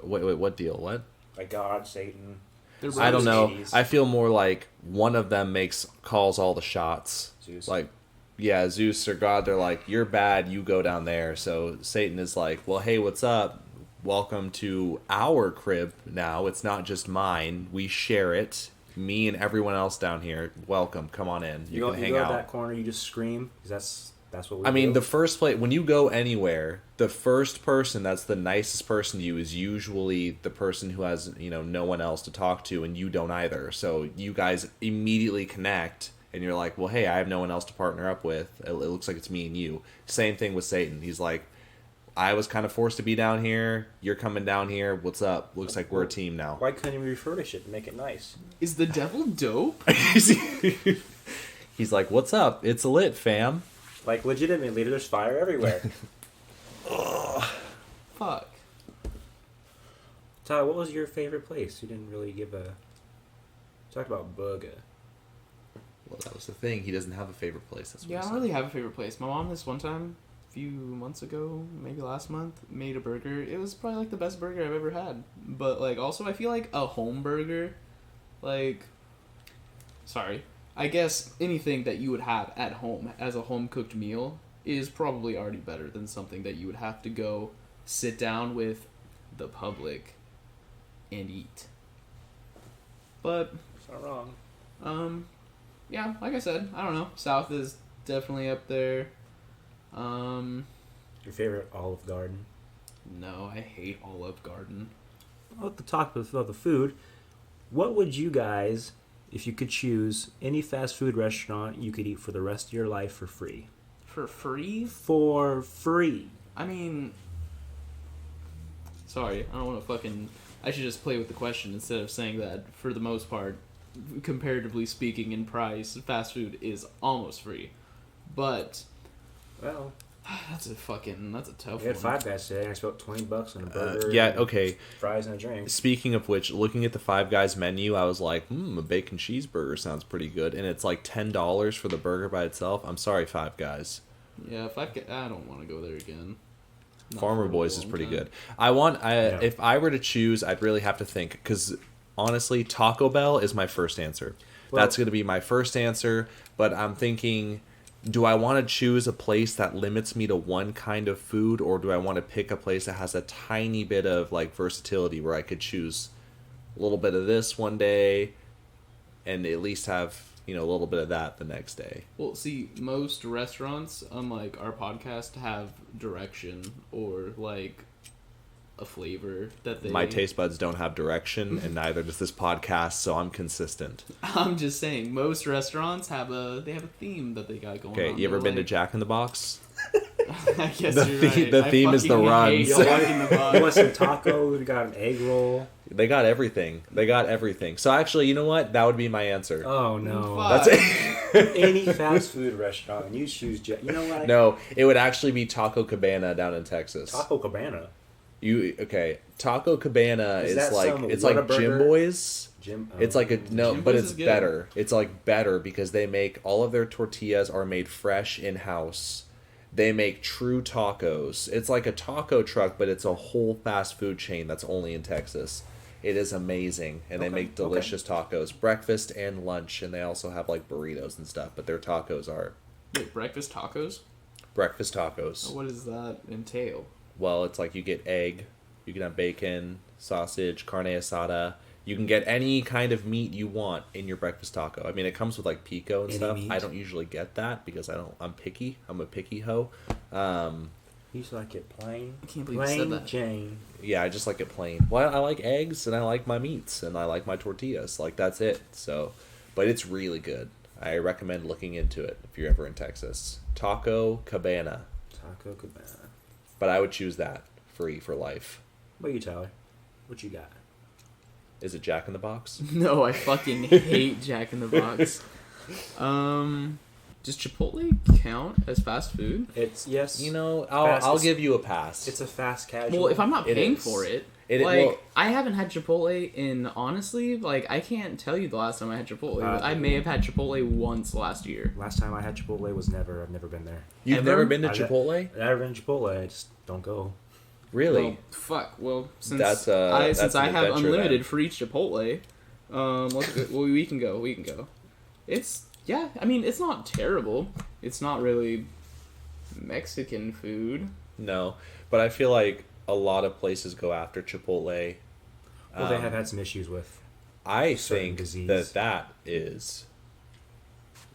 Wait, what deal? What? Like God, Satan. They're I don't know. Hades. I feel more like one of them calls all the shots. Zeus. Like, yeah, Zeus or God, they're like, you're bad, you go down there. So Satan is like, well, hey, what's up? Welcome to our crib now. It's not just mine. We share it. Me and everyone else down here. Welcome. Come on in. You can hang go out. to that corner, you just scream. 'Cause that's what we I mean, do. the first place, when you go anywhere, the first person that's the nicest person to you is usually the person who has, no one else to talk to, and you don't either. So you guys immediately connect, and you're like, well, hey, I have no one else to partner up with. It looks like it's me and you. Same thing with Satan. He's like, I was kind of forced to be down here. You're coming down here. What's up? Looks like we're a team now. Why couldn't we refurbish it and make it nice? Is the devil dope? He's like, what's up? It's lit, fam. Like, legitimately, there's fire everywhere. Fuck. Tyler, what was your favorite place? You didn't really give a... Talked about Burger. Well, that was the thing. He doesn't have a favorite place. That's what Yeah, I he don't said. really have a favorite place. My mom this one time, a few months ago, maybe last month, made a burger. It was probably like the best burger I've ever had. But like also I feel like a home burger, like, sorry, I guess anything that you would have at home as a home cooked meal is probably already better than something that you would have to go sit down with the public and eat. But It's not wrong. yeah, like I said, I don't know. South is definitely up there. Your favorite Olive Garden? No, I hate Olive Garden. At the top of the food, what would you guys, if you could choose any fast food restaurant you could eat for the rest of your life for free? For free? For free. I mean, sorry, I don't want to fucking... I should just play with the question instead of saying that, for the most part, comparatively speaking in price, fast food is almost free. But... Well, that's a tough we had one. Five Guys today. I spent $20 on a burger. Yeah, and okay. Fries and a drink. Speaking of which, looking at the Five Guys menu, I was like, a bacon cheeseburger sounds pretty good. And it's like $10 for the burger by itself. I'm sorry, Five Guys. Yeah, I don't want to go there again. Not Farmer for a Boys is long pretty time. good. Yeah. If I were to choose, I'd really have to think. Because honestly, Taco Bell is my first answer. Well- That's going to be my first answer. But I'm thinking... Do I want to choose a place that limits me to one kind of food, or do I want to pick a place that has a tiny bit of like versatility where I could choose a little bit of this one day and at least have, a little bit of that the next day? Well, see, most restaurants, unlike our podcast, have direction or like a flavor that they... My taste buds don't have direction, and neither does this podcast, so I'm consistent. I'm just saying, most restaurants have a theme that they got going on. Okay, you ever They're been to like- Jack in the Box? I guess The you're theme- right. the I theme is the fucking runs. hate You Jack in the You Box. want some tacos? We got an egg roll. They got everything. So actually, you know what? That would be my answer. Oh, no. Fuck. That's it. Any fast food restaurant, and you choose Jack. You know what? No, it would actually be Taco Cabana down in Texas. Taco Cabana. Taco Cabana Is is that like some it's like Whataburger? Jim Boy's. Jim. It's like Jim but Boy's it's is good. better. It's like better because they make all of their tortillas are made fresh in house. They make true tacos. It's like a taco truck, but it's a whole fast food chain that's only in Texas. It is amazing, and they Okay, make delicious tacos, breakfast and lunch, and they also have like burritos and stuff. But their tacos are Wait, breakfast tacos? breakfast tacos. What does that entail? Well, it's like you get egg, you can have bacon, sausage, carne asada. You can get any kind of meat you want in your breakfast taco. I mean, it comes with like pico and Any stuff. meat? I don't usually get that because I'm picky. I'm a picky hoe. You used to like it plain. I can't believe you said that. Jane. Yeah, I just like it plain. Well, I like eggs and I like my meats and I like my tortillas. Like that's it. So, but it's really good. I recommend looking into it if you're ever in Texas. Taco Cabana. Taco Cabana. But I would choose that free for life. What about you, Tyler? What you got? Is it Jack in the Box? No, I fucking hate Jack in the Box. Does Chipotle count as fast food? It's yes. You know, Fast I'll is- give you a pass. It's a fast casual. Well, if I'm not It paying is. for it, Well, I haven't had Chipotle in, honestly, like, I can't tell you the last time I had Chipotle. I may have had Chipotle once last year. Last time I had Chipotle was never. I've never been there. you've ever? never been to I've Chipotle? I've never been to Chipotle. I just don't go. Really? Well, fuck. Well, since That's, since that's I an have adventure unlimited then. free Chipotle, we can go. We can go. It's I mean, it's not terrible. It's not really Mexican food. No, but I feel like a lot of places go after Chipotle. Well, they have had some issues with. I certain think disease. that is.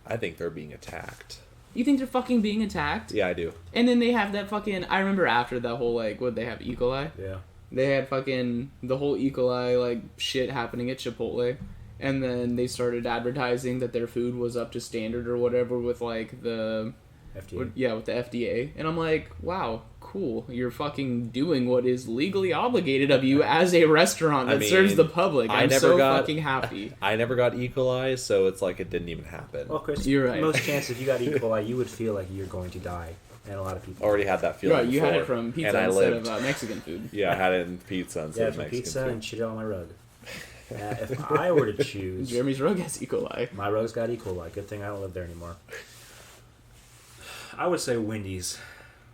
I think they're being attacked. You think they're fucking being attacked? Yeah, I do. And then they have that fucking. I remember after that whole like, what they have, E. coli. Yeah. They had fucking the whole E. coli like shit happening at Chipotle, and then they started advertising that their food was up to standard or whatever with like the FDA. with the FDA, and I'm like, wow, cool, you're fucking doing what is legally obligated of you as a restaurant that serves the public. I'm fucking happy. I never got E. coli, so it's like it didn't even happen. Well, Chris, You're right. most chance if you got E. coli, you would feel like you're going to die, and a lot of people. Already had that feeling. Right, you had it before, from pizza and I instead lived. of Mexican food. Yeah, I had it in pizza instead Yeah, of from Mexican pizza food. and shit on my rug. If I were to choose, Jeremy's rug has E. coli. my rug's got E. coli. Good thing I don't live there anymore. I would say Wendy's.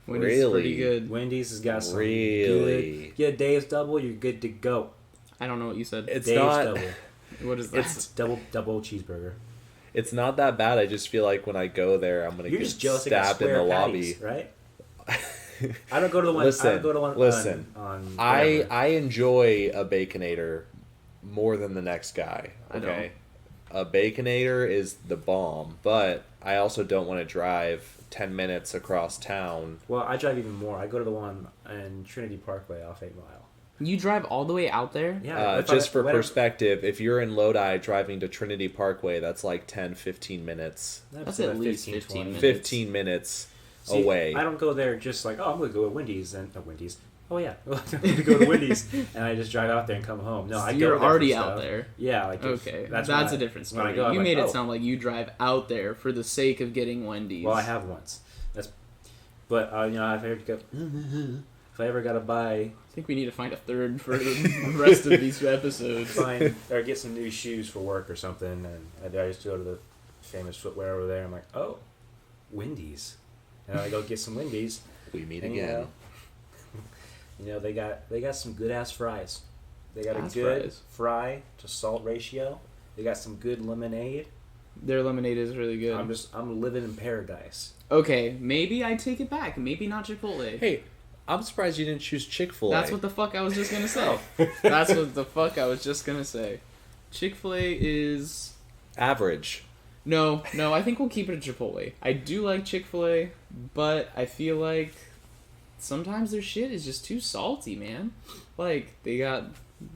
Wendy's Really? pretty good. Wendy's has got some Really? good. Get a Dave's double, you're good to go. I don't know what you said. It's Dave's not. double. What is that? It's double cheeseburger. It's not that bad. I just feel like when I go there, I'm gonna You're get just jealous. They got stabbed in square the patties, lobby. right? I don't go to the one. I don't go to one. Listen. On I whatever. enjoy a Baconator more than the next guy. I don't. Okay, a Baconator is the bomb, but I also don't want to drive 10 minutes across town. Well, I drive even more. I go to the one in Trinity Parkway off 8 Mile. You drive all the way out there? Yeah. Just for perspective, if you're in Lodi driving to Trinity Parkway, that's like 10-15 minutes. That's at least 15 minutes. 15 minutes away. I don't go there just like, oh, I'm going to go to Wendy's and Wendy's. Oh yeah, I'm going to go to Wendy's, and I just drive out there and come home. No, So I go you're there for already out stuff. there. Yeah, like Okay, that's when a different when I story. go, I'm You like, made it oh. sound like you drive out there for the sake of getting Wendy's. Well, I have once. But you know, if I ever got to buy, I think we need to find a third for the rest of these episodes. find or get some new shoes for work or something, and I just go to the famous footwear over there. I'm like, oh, Wendy's, and I go get some Wendy's. We meet And, again. you know, they got some good ass fries. They got Ass a good fries. fry to salt ratio. They got some good lemonade. Their lemonade is really good. I'm living in paradise. Okay, maybe I take it back. Maybe not Chipotle. Hey, I'm surprised you didn't choose Chick-fil-A. That's what the fuck I was just gonna say. That's what the fuck I was just gonna say. Chick-fil-A is... Average. No, I think we'll keep it at Chipotle. I do like Chick-fil-A, but I feel like sometimes their shit is just too salty, man. Like, they got...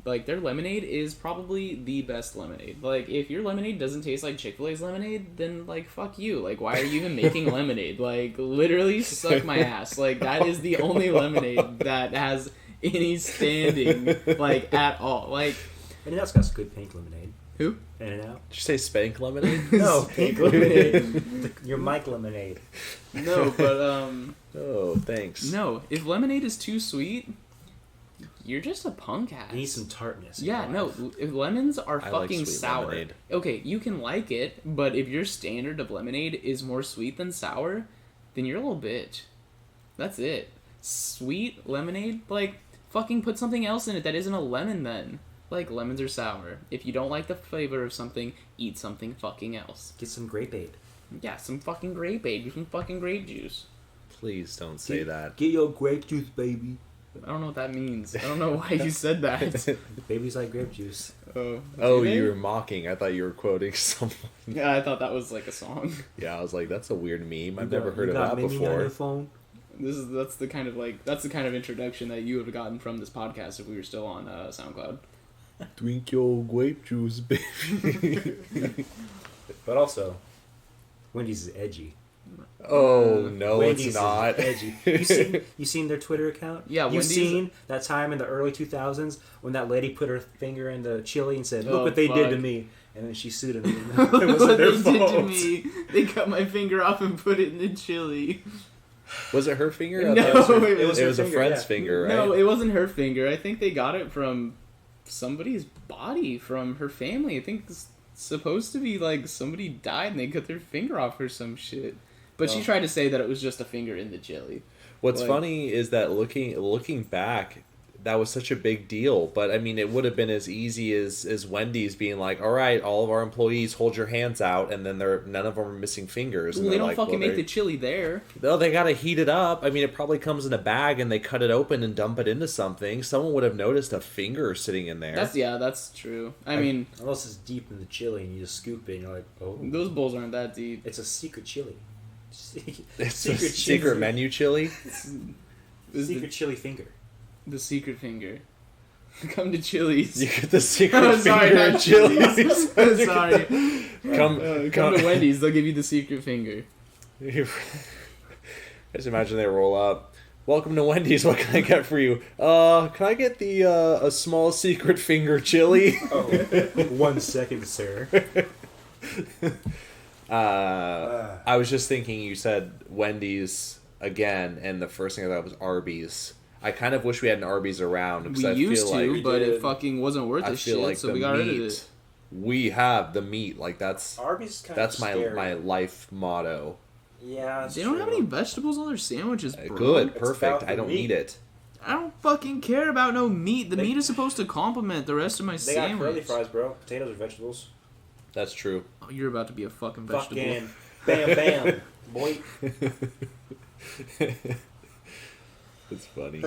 Like, their lemonade is probably the best lemonade. Like, if your lemonade doesn't taste like Chick-fil-A's lemonade, then, like, fuck you. Like, why are you even making lemonade? Like, literally suck my ass. Like, that is the only lemonade that has any standing, like, at all. Like... In-N-Out's got some good pink lemonade. Who? In-N-Out? Did you say spank lemonade? No, pink lemonade. Your Mike lemonade. No, but, Oh, thanks. no. If lemonade is too sweet... you're just a punk ass. You need some tartness. in Yeah, your no, life. if lemons are I like fucking sweet sour. lemonade. Okay, you can like it, but if your standard of lemonade is more sweet than sour, then you're a little bitch. That's it. Sweet lemonade, like, fucking put something else in it that isn't a lemon then. Like, lemons are sour. If you don't like the flavor of something, eat something fucking else. Get some grape aid. Yeah, some fucking grape aid, get some fucking grape juice. Please don't say that. Get your grape juice, baby. I don't know what that means. I don't know why you said that. Babies like grape juice. Oh, Oh, do they? you were mocking. I thought you were quoting someone. Yeah, I thought that was like a song. Yeah, I was like, that's a weird meme. I've You never got- heard you of got that Mimi on your before. phone? That's the kind of introduction that you would have gotten from this podcast if we were still on SoundCloud. Drink your grape juice, baby. But also, Wendy's is edgy. Oh, no, Wendy's it's not. is edgy. You seen their Twitter account? Yeah, You've Wendy's- seen that time in the early 2000s when that lady put her finger in the chili and said, "Look Oh, what they did to fuck. me," and then she sued them. It What wasn't their they did to fault. me. They cut my finger off and put it in the chili. Was it her finger? I No, thought it was it her was a finger, friend's yeah. finger, right? No, it wasn't her finger. I think they got it from somebody's body, from her family. I think it's supposed to be like somebody died and they cut their finger off or some shit. But she Oh. tried to say that it was just a finger in the chili. What's Like- funny is that looking back, that was such a big deal. But I mean, it would have been as easy as Wendy's being like, "All right, all of our employees, hold your hands out," and then none of them are missing fingers. Well, And they they're don't like, fucking well, make the chili there. No, they gotta heat it up. I mean, it probably comes in a bag, and they cut it open and dump it into something. Someone would have noticed a finger sitting in there. That's true. I mean, Unless it's deep in the chili and you just scoop it and you're like, "Oh, those bowls aren't that deep. it's a secret chili." It's a secret menu chili. Secret chili finger. The secret finger. Come to Chili's. You get the secret Oh, sorry, finger not Chili's. Chili's. Sorry. Come to Wendy's. They'll give you the secret finger. I just imagine they roll up. Welcome to Wendy's. What can I get for you? Can I get the a small secret finger chili? Oh, 1 second, sir. I was just thinking. You said Wendy's again, and the first thing I thought was Arby's. I kind of wish we had an Arby's around because We I used feel to, like but did. it fucking wasn't worth I the feel shit, like so the we got rid of meat. it. We have the meat. Like that's Arby's kind that's of my scary. my life motto. Yeah, that's They don't have true. any vegetables on their sandwiches, bro. Good, It's perfect. about the I don't meat. need it. I don't fucking care about no meat. The They- meat is supposed to complement the rest of my They got curly sandwich. fries, bro. Potatoes are vegetables. That's true. Oh, you're about to be a fucking vegetable. Fucking bam, bam, boy. It's funny.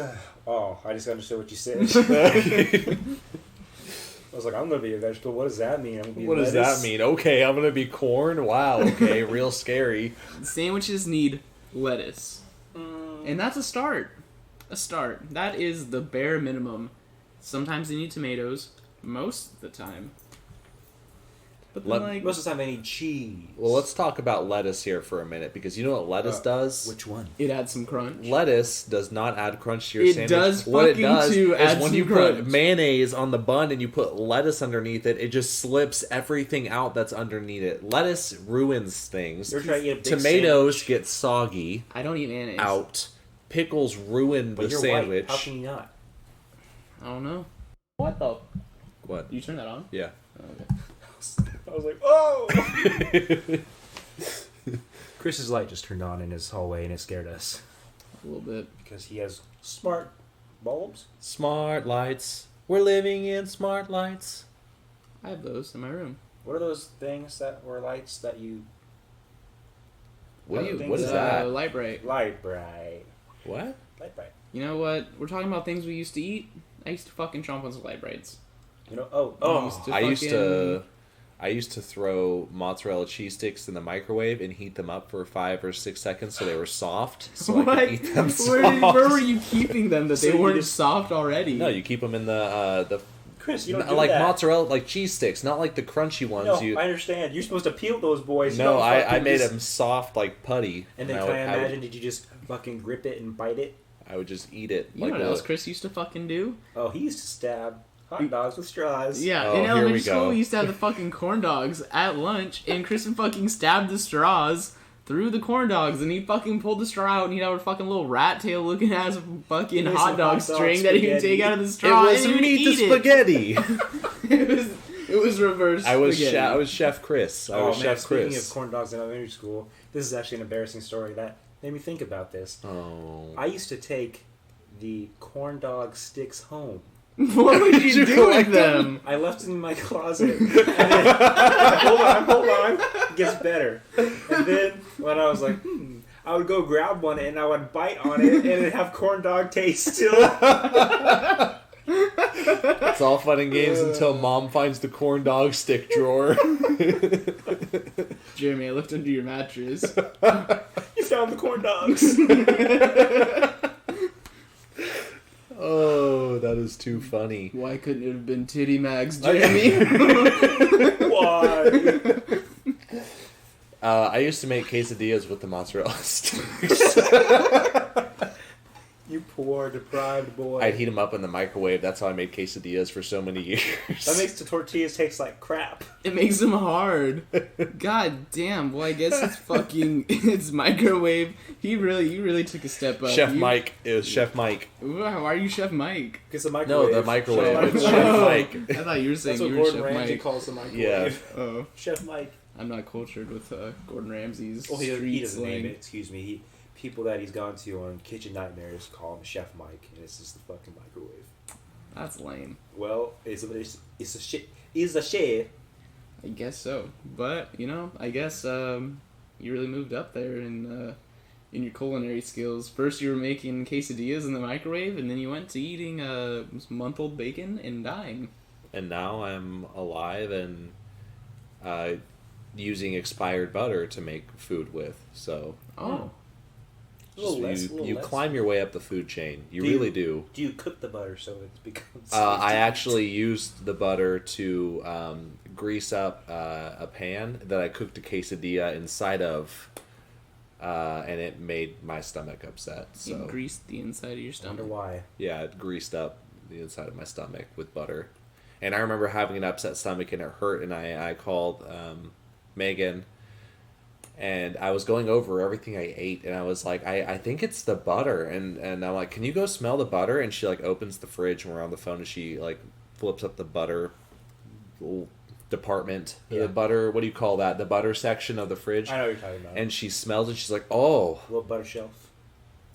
Oh, I just understood what you said. I was like, I'm gonna be a vegetable. What does that mean? I'm gonna be What does lettuce? that mean? Okay, I'm gonna be corn. Wow. Okay, real scary. Sandwiches need lettuce. Mm, And that's a start. A start. That is the bare minimum. Sometimes they need tomatoes. Most of the time. But then, like... most of the time, they need cheese. Well, let's talk about lettuce here for a minute because you know what lettuce does? Which one? It adds some crunch. Lettuce does not add crunch to your It sandwich. does what it fucking does to is add when some you crunch. put mayonnaise on the bun and you put lettuce underneath it, it just slips everything out that's underneath it. Lettuce ruins things. You're trying to eat a big Tomatoes sandwich. get soggy I don't eat mayonnaise. out. Pickles ruin But the you're sandwich. white. How can you not? I don't know. What the... What? You turn that on? Yeah. Oh, okay. I was like, oh! Chris's light just turned on in his hallway and it scared us. A little bit. Because he has smart bulbs. Smart lights. We're living in smart lights. I have those in my room. What are those things that were lights that you... What Other What things is that- that? Light bright. Light bright. What? Light bright. You know what? We're talking about things we used to eat. I used to fucking chomp on some light brights. You know, I used to I used to throw mozzarella cheese sticks in the microwave and heat them up for 5 or 6 seconds so they were soft. So I What? could eat them Where were you keeping them that So they you weren't just- soft already? No, you keep them in the Chris, you don't do like that. mozzarella, like cheese sticks, not like the crunchy ones. No, you I understand. You're supposed to peel those boys. You no, don't I fucking made just- them soft like putty. And then I can would, I I would- imagine, did you just fucking grip it and bite it? I would just eat it. You like know what else a- Chris used to fucking do? Oh, he used to stab hot dogs with straws. Yeah, Oh, in here elementary we school go. we used to have the fucking corn dogs at lunch, and Chris would fucking stab the straws threw the corn dogs, and he fucking pulled the straw out, and he'd have a fucking little rat tail looking ass fucking Made hot some dog hot dog string that he would spaghetti. take out of the It straw. was and he would meat to eat it. spaghetti. It was reverse. I was spaghetti. Chef Chris. I was Chef Speaking Chris. of corn dogs in elementary school, this is actually an embarrassing story that made me think about this. Oh. I used to take the corn dog sticks home. What would you do with them? I left them in my closet. And then, hold on. It gets better. And then when I was like, I would go grab one and I would bite on it and it'd have corn dog taste still. It's all fun and games until Mom finds the corn dog stick drawer. Jeremy, I looked under your mattress. You found the corn dogs. Oh, that is too funny. Why couldn't it have been Titty Mags, Jeremy? Why? I used to make quesadillas with the mozzarella sticks. You poor deprived boy. I'd heat them up in the microwave. That's how I made quesadillas for so many years. That makes the tortillas taste like crap. It makes them hard. God damn. Well, I guess it's fucking... It's microwave. You really took a step up. Chef Mike. It was Chef Mike. Why are you Chef Mike? It's the microwave. No, the microwave. Chef It's Mike. Chef Oh, Mike. I thought you were saying That's what you were Gordon Chef Ramsay Mike. calls the microwave. Yeah. Oh, Chef Mike. I'm not cultured with Gordon Ramsay's Well, he street doesn't name slang. it. Excuse me. People that he's gone to on Kitchen Nightmares call him Chef Mike, and it's just the fucking microwave. That's lame. Well, it's a shit. It's a shit. I guess so. But, I guess you really moved up there in your culinary skills. First you were making quesadillas in the microwave, and then you went to eating month-old bacon and dying. And now I'm alive and using expired butter to make food with. So Oh. you climb your way up the food chain. You really do. Do you cook the butter so it becomes? I actually used the butter to grease up a pan that I cooked a quesadilla inside of, and it made my stomach upset. You So greased the inside of your I stomach. wonder why. yeah, it greased up the inside of my stomach with butter. And I remember having an upset stomach and it hurt, and I called Megan, and I was going over everything I ate, and I was like, I think it's the butter, and I'm like, can you go smell the butter? And she like opens the fridge, and we're on the phone, and she like flips up the butter department, Yeah. the butter, what do you call that? The butter section of the fridge. I know what you're talking about. And she smells it, she's like, oh. A little butter shelf.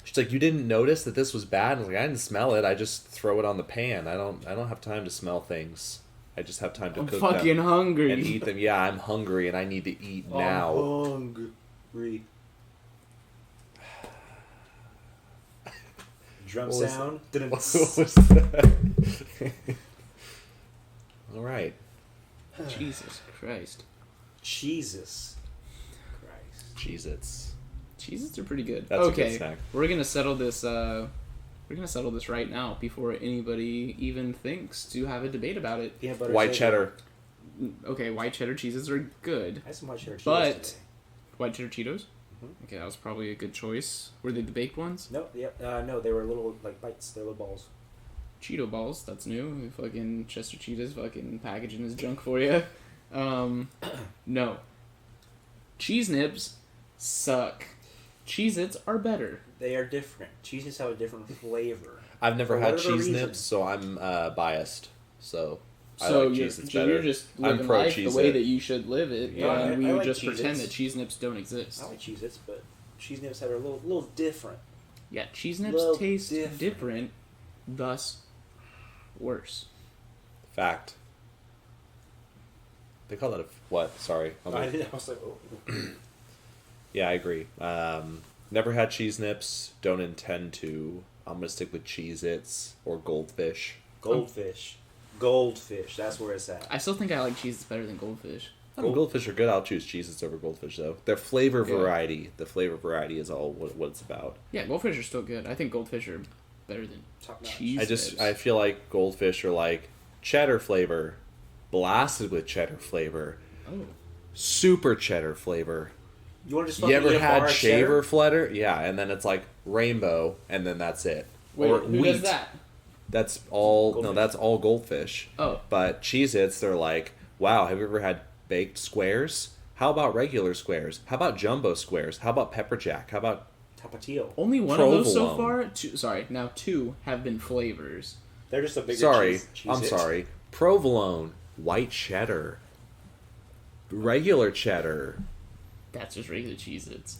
She's like, you didn't notice that this was bad? And I was like, I didn't smell it. I just throw it on the pan. I don't have time to smell things. I just have time to I'm cook fucking them hungry. and eat them. Yeah, I'm hungry and I need to eat now. I'm hungry. Drum What was sound. What was that? All right. Jesus Christ. Jesus Christ. Cheez-Its. Cheez-Its are pretty good. That's a good okay, snack. we're gonna settle this. We're gonna settle this right now before anybody even thinks to have a debate about it. Peanut butter. White cheddar. cheddar. Okay, white cheddar Cheez-Its are good. I had some white cheddar cheese But- today. White cheddar Cheetos. Mhm. Okay, that was probably a good choice. Were they the baked ones? No, yep, no, they were little like bites. They're little balls. Cheeto balls. That's new. Fucking Chester Cheetahs fucking packaging his junk for you. No. Cheese Nips suck. Cheez-Its are better. They are different. Cheeses have a different flavor. I've never For had whatever cheese reason. nips, so I'm biased. So I So like you're, Cheez-Its so better. you're just I'm living pro life the Cheez-It. way that you should live it, Yeah, and we I would like just pretend Cheez-Its. that Cheese Nips don't exist. I like Cheez-Its, but cheese nips have a little different. Yeah, Cheese Nips Well, taste different. different, thus worse. Fact. They call that a what? Sorry. I was like, oh. Yeah, I agree. Never had cheese nips. Don't intend to. I'm gonna stick with Cheez-Its or Goldfish. Goldfish. Goldfish. That's where it's at. I still think I like Cheez-Its better than Goldfish. Goldfish are good. I'll choose Cheez-Its over Goldfish though. Their flavor Yeah. variety. The flavor variety is all what it's about. Yeah, Goldfish are still good. I think Goldfish are better than Top notch. Cheese Nips. I feel like Goldfish are like cheddar flavor, blasted with cheddar flavor, Oh. super cheddar flavor. You want to just You fucking ever eat a bar had of shaver cheddar? flavor? Yeah, and then it's like rainbow, and then that's it. Wait, or who wheat. does that? That's all. No, Goldfish. that's all Goldfish. Oh. But Cheez-Its, they're like, wow. Have you ever had baked squares? How about regular squares? How about jumbo squares? How about pepper jack? How about Tapatio. Only one of those so Provolone. far. Now two have been flavors. They're just a bigger sorry, cheese I'm hit. sorry. Provolone, white cheddar, regular cheddar. That's just regular Cheez-Its.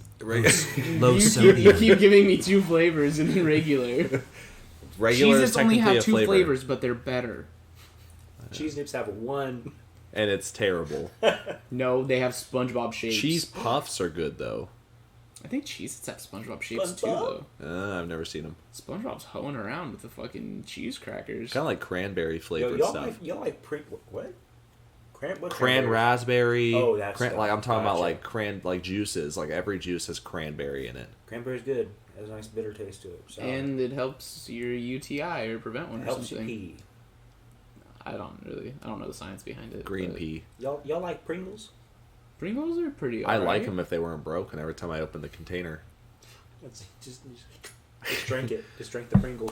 Low You sodium. keep giving me two flavors in regular. Regular is Cheez-Its only technically have a two flavor, flavors, but they're better. Cheese nips have one. and it's terrible. No, they have SpongeBob shapes. Cheese puffs are good though. I think Cheez-Its have SpongeBob shapes too, SpongeBob? though. I've never seen them. SpongeBob's hoeing around with the fucking cheese crackers. Kind of like cranberry Yo, flavored y'all stuff. like what? What Cran raspberry. Oh, that's like I'm talking about gotcha. like like juices. Like every juice has cranberry in it. Cranberry's good. It has a nice bitter taste to it. So And it helps your UTI or prevent one it or helps you something. pee. I don't know the science behind it. Green but pea. Y'all like Pringles? Pringles are pretty I alright. like them if they weren't broken. Every time I open the container. Just drink it. Just drink the Pringle.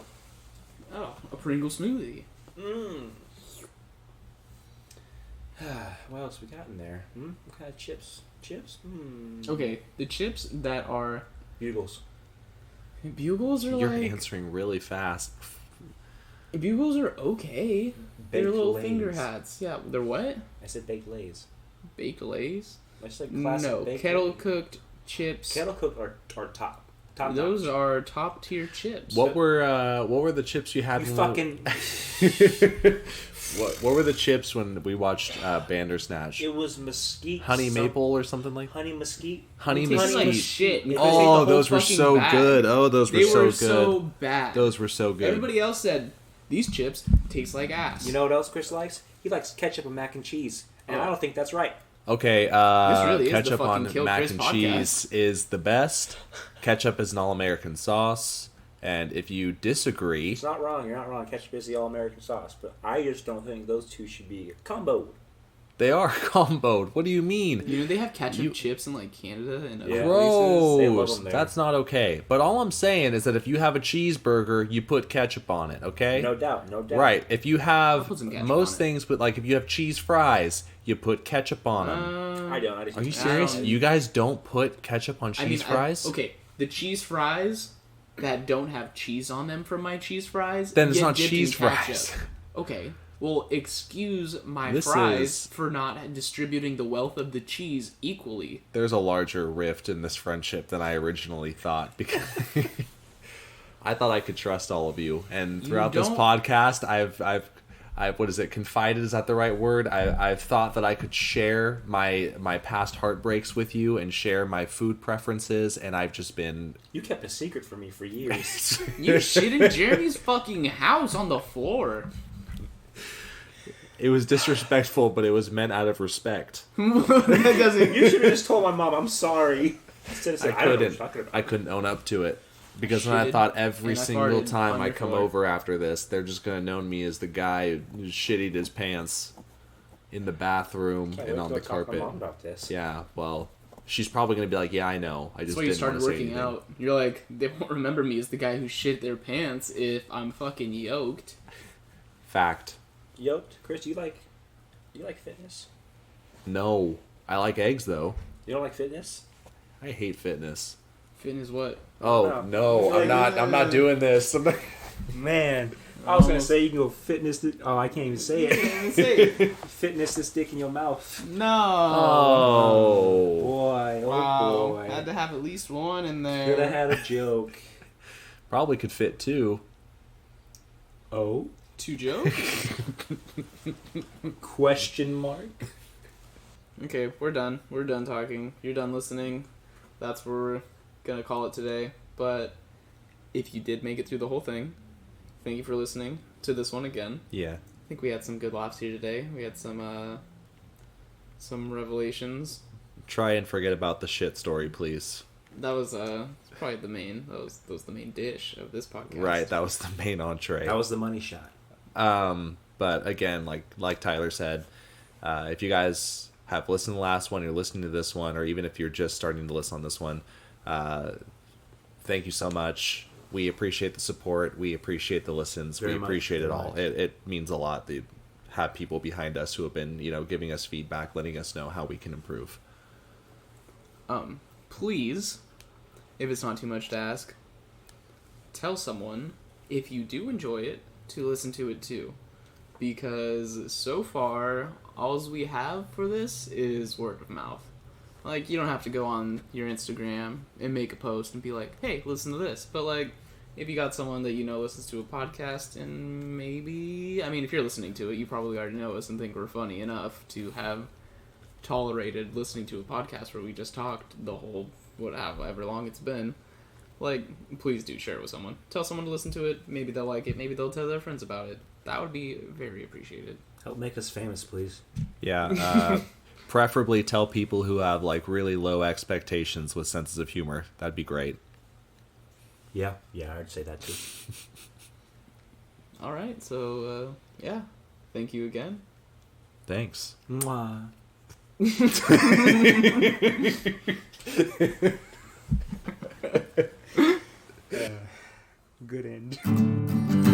Oh, a Pringle smoothie. Mmm. What else we got in there? What kind of chips? Chips? Okay, the chips that are Bugles. Bugles are You're like answering really fast. Bugles are okay. They're Baked little Lays. finger hats. Yeah, they're what? I said baked Lays. Baked Lays? I said classic No, baked kettle Lays. cooked chips. Kettle cooked are top. Those notch. are top tier chips. What were the chips you had? You when fucking. what were the chips when we watched Bandersnatch? It was mesquite. Honey maple or something like. Honey mesquite. Honey It tastes like mesquite. shit. You Oh, guys ate the Oh, whole those were fucking so bag. good. Oh, those were They so were good. so bad. Those were so good. Everybody else said these chips taste like ass. You know what else Chris likes? He likes ketchup and mac and cheese, and I don't think that's right. Okay, This really is the ketchup on fucking Kill mac Chris and podcast. cheese is the best. Ketchup is an all-American sauce, and if you disagree, It's not wrong. You're not wrong. Ketchup is the all-American sauce, but I just don't think those two should be combo. they are comboed. What do you mean? You know they have ketchup chips in like Canada and other Yeah. places. They love Gross. them there. That's not okay. But all I'm saying is that if you have a cheeseburger, you put ketchup on it, okay? No doubt. No doubt. Right. If you I'll have put some ketchup most on it. things, but like if you have cheese fries, you put ketchup on them. I don't. I just Are you I serious? don't- You guys don't put ketchup on cheese fries? okay, the cheese fries that don't have cheese on them from my cheese fries. Then it's get not dipped in cheese ketchup. fries. Okay. Well, excuse my This fries is- for not distributing the wealth of the cheese equally. There's a larger rift in this friendship than I originally thought because I thought I could trust all of you. And You throughout this don't- podcast, I've what is it? Confided, is that the right word? I've thought that I could share my past heartbreaks with you and share my food preferences, and I've just been. You kept a secret from me for years. You shit in Jeremy's fucking house on the floor. It was disrespectful, but it was meant out of respect. That doesn't. You should have just told my mom, "I'm sorry." Instead of saying, I don't know what you're talking about. I couldn't own up to it. Because then I Shitted thought every and I single farted time on I your come floor. over after this, they're just gonna know me as the guy who shitted his pants in the bathroom Can't and wait on to the go talk to my carpet. mom about this. Yeah, well, she's probably gonna be like, "Yeah, I know. I just That's why you didn't started want to say working anything." out. You're like, they won't remember me as the guy who shit their pants if I'm fucking yoked. Fact. Yoked, Chris. You like fitness? No, I like eggs though. You don't like fitness? I hate fitness. Fitness what? Oh no, I'm not. I'm not doing this. I'm not- Man, I was gonna say you can go fitness. Oh, I can't even say it. Fitness this dick in your mouth. No. Oh. Boy, oh Wow. boy. Had to have at least one in Could have there. had a joke. Probably could fit two. Oh? Two jokes? Question mark? Okay, we're done. We're done talking. You're done listening. That's where we're gonna call it today. But if you did make it through the whole thing, thank you for listening to this one again. Yeah. I think we had some good laughs here today. We had some revelations. Try and forget about the shit story, please. That was probably the main. That was the main dish of this podcast. Right, that was the main entree. That was the money shot. But again, like Tyler said, if you guys have listened to the last one, you're listening to this one, or even if you're just starting to listen on this one, thank you so much. We appreciate the support. We appreciate the listens. Very we much, appreciate it very all. much. It means a lot to have people behind us who have been, giving us feedback, letting us know how we can improve. Please, if it's not too much to ask, tell someone, if you do enjoy it, to listen to it too. Because so far, all we have for this is word of mouth. Like, you don't have to go on your Instagram and make a post and be like, hey, listen to this. But, like, if you got someone that you know listens to a podcast and maybe... I mean, if you're listening to it, you probably already know us and think we're funny enough to have tolerated listening to a podcast where we just talked the whole, however long it's been. Like, please do share it with someone. Tell someone to listen to it. Maybe they'll like it. Maybe they'll tell their friends about it. That would be very appreciated. Help make us famous, please. Yeah. Preferably tell people who have like really low expectations with senses of humor. That'd be great. Yeah, I'd say that too. All right, so yeah, thank you again. Thanks. Mwah. Good end.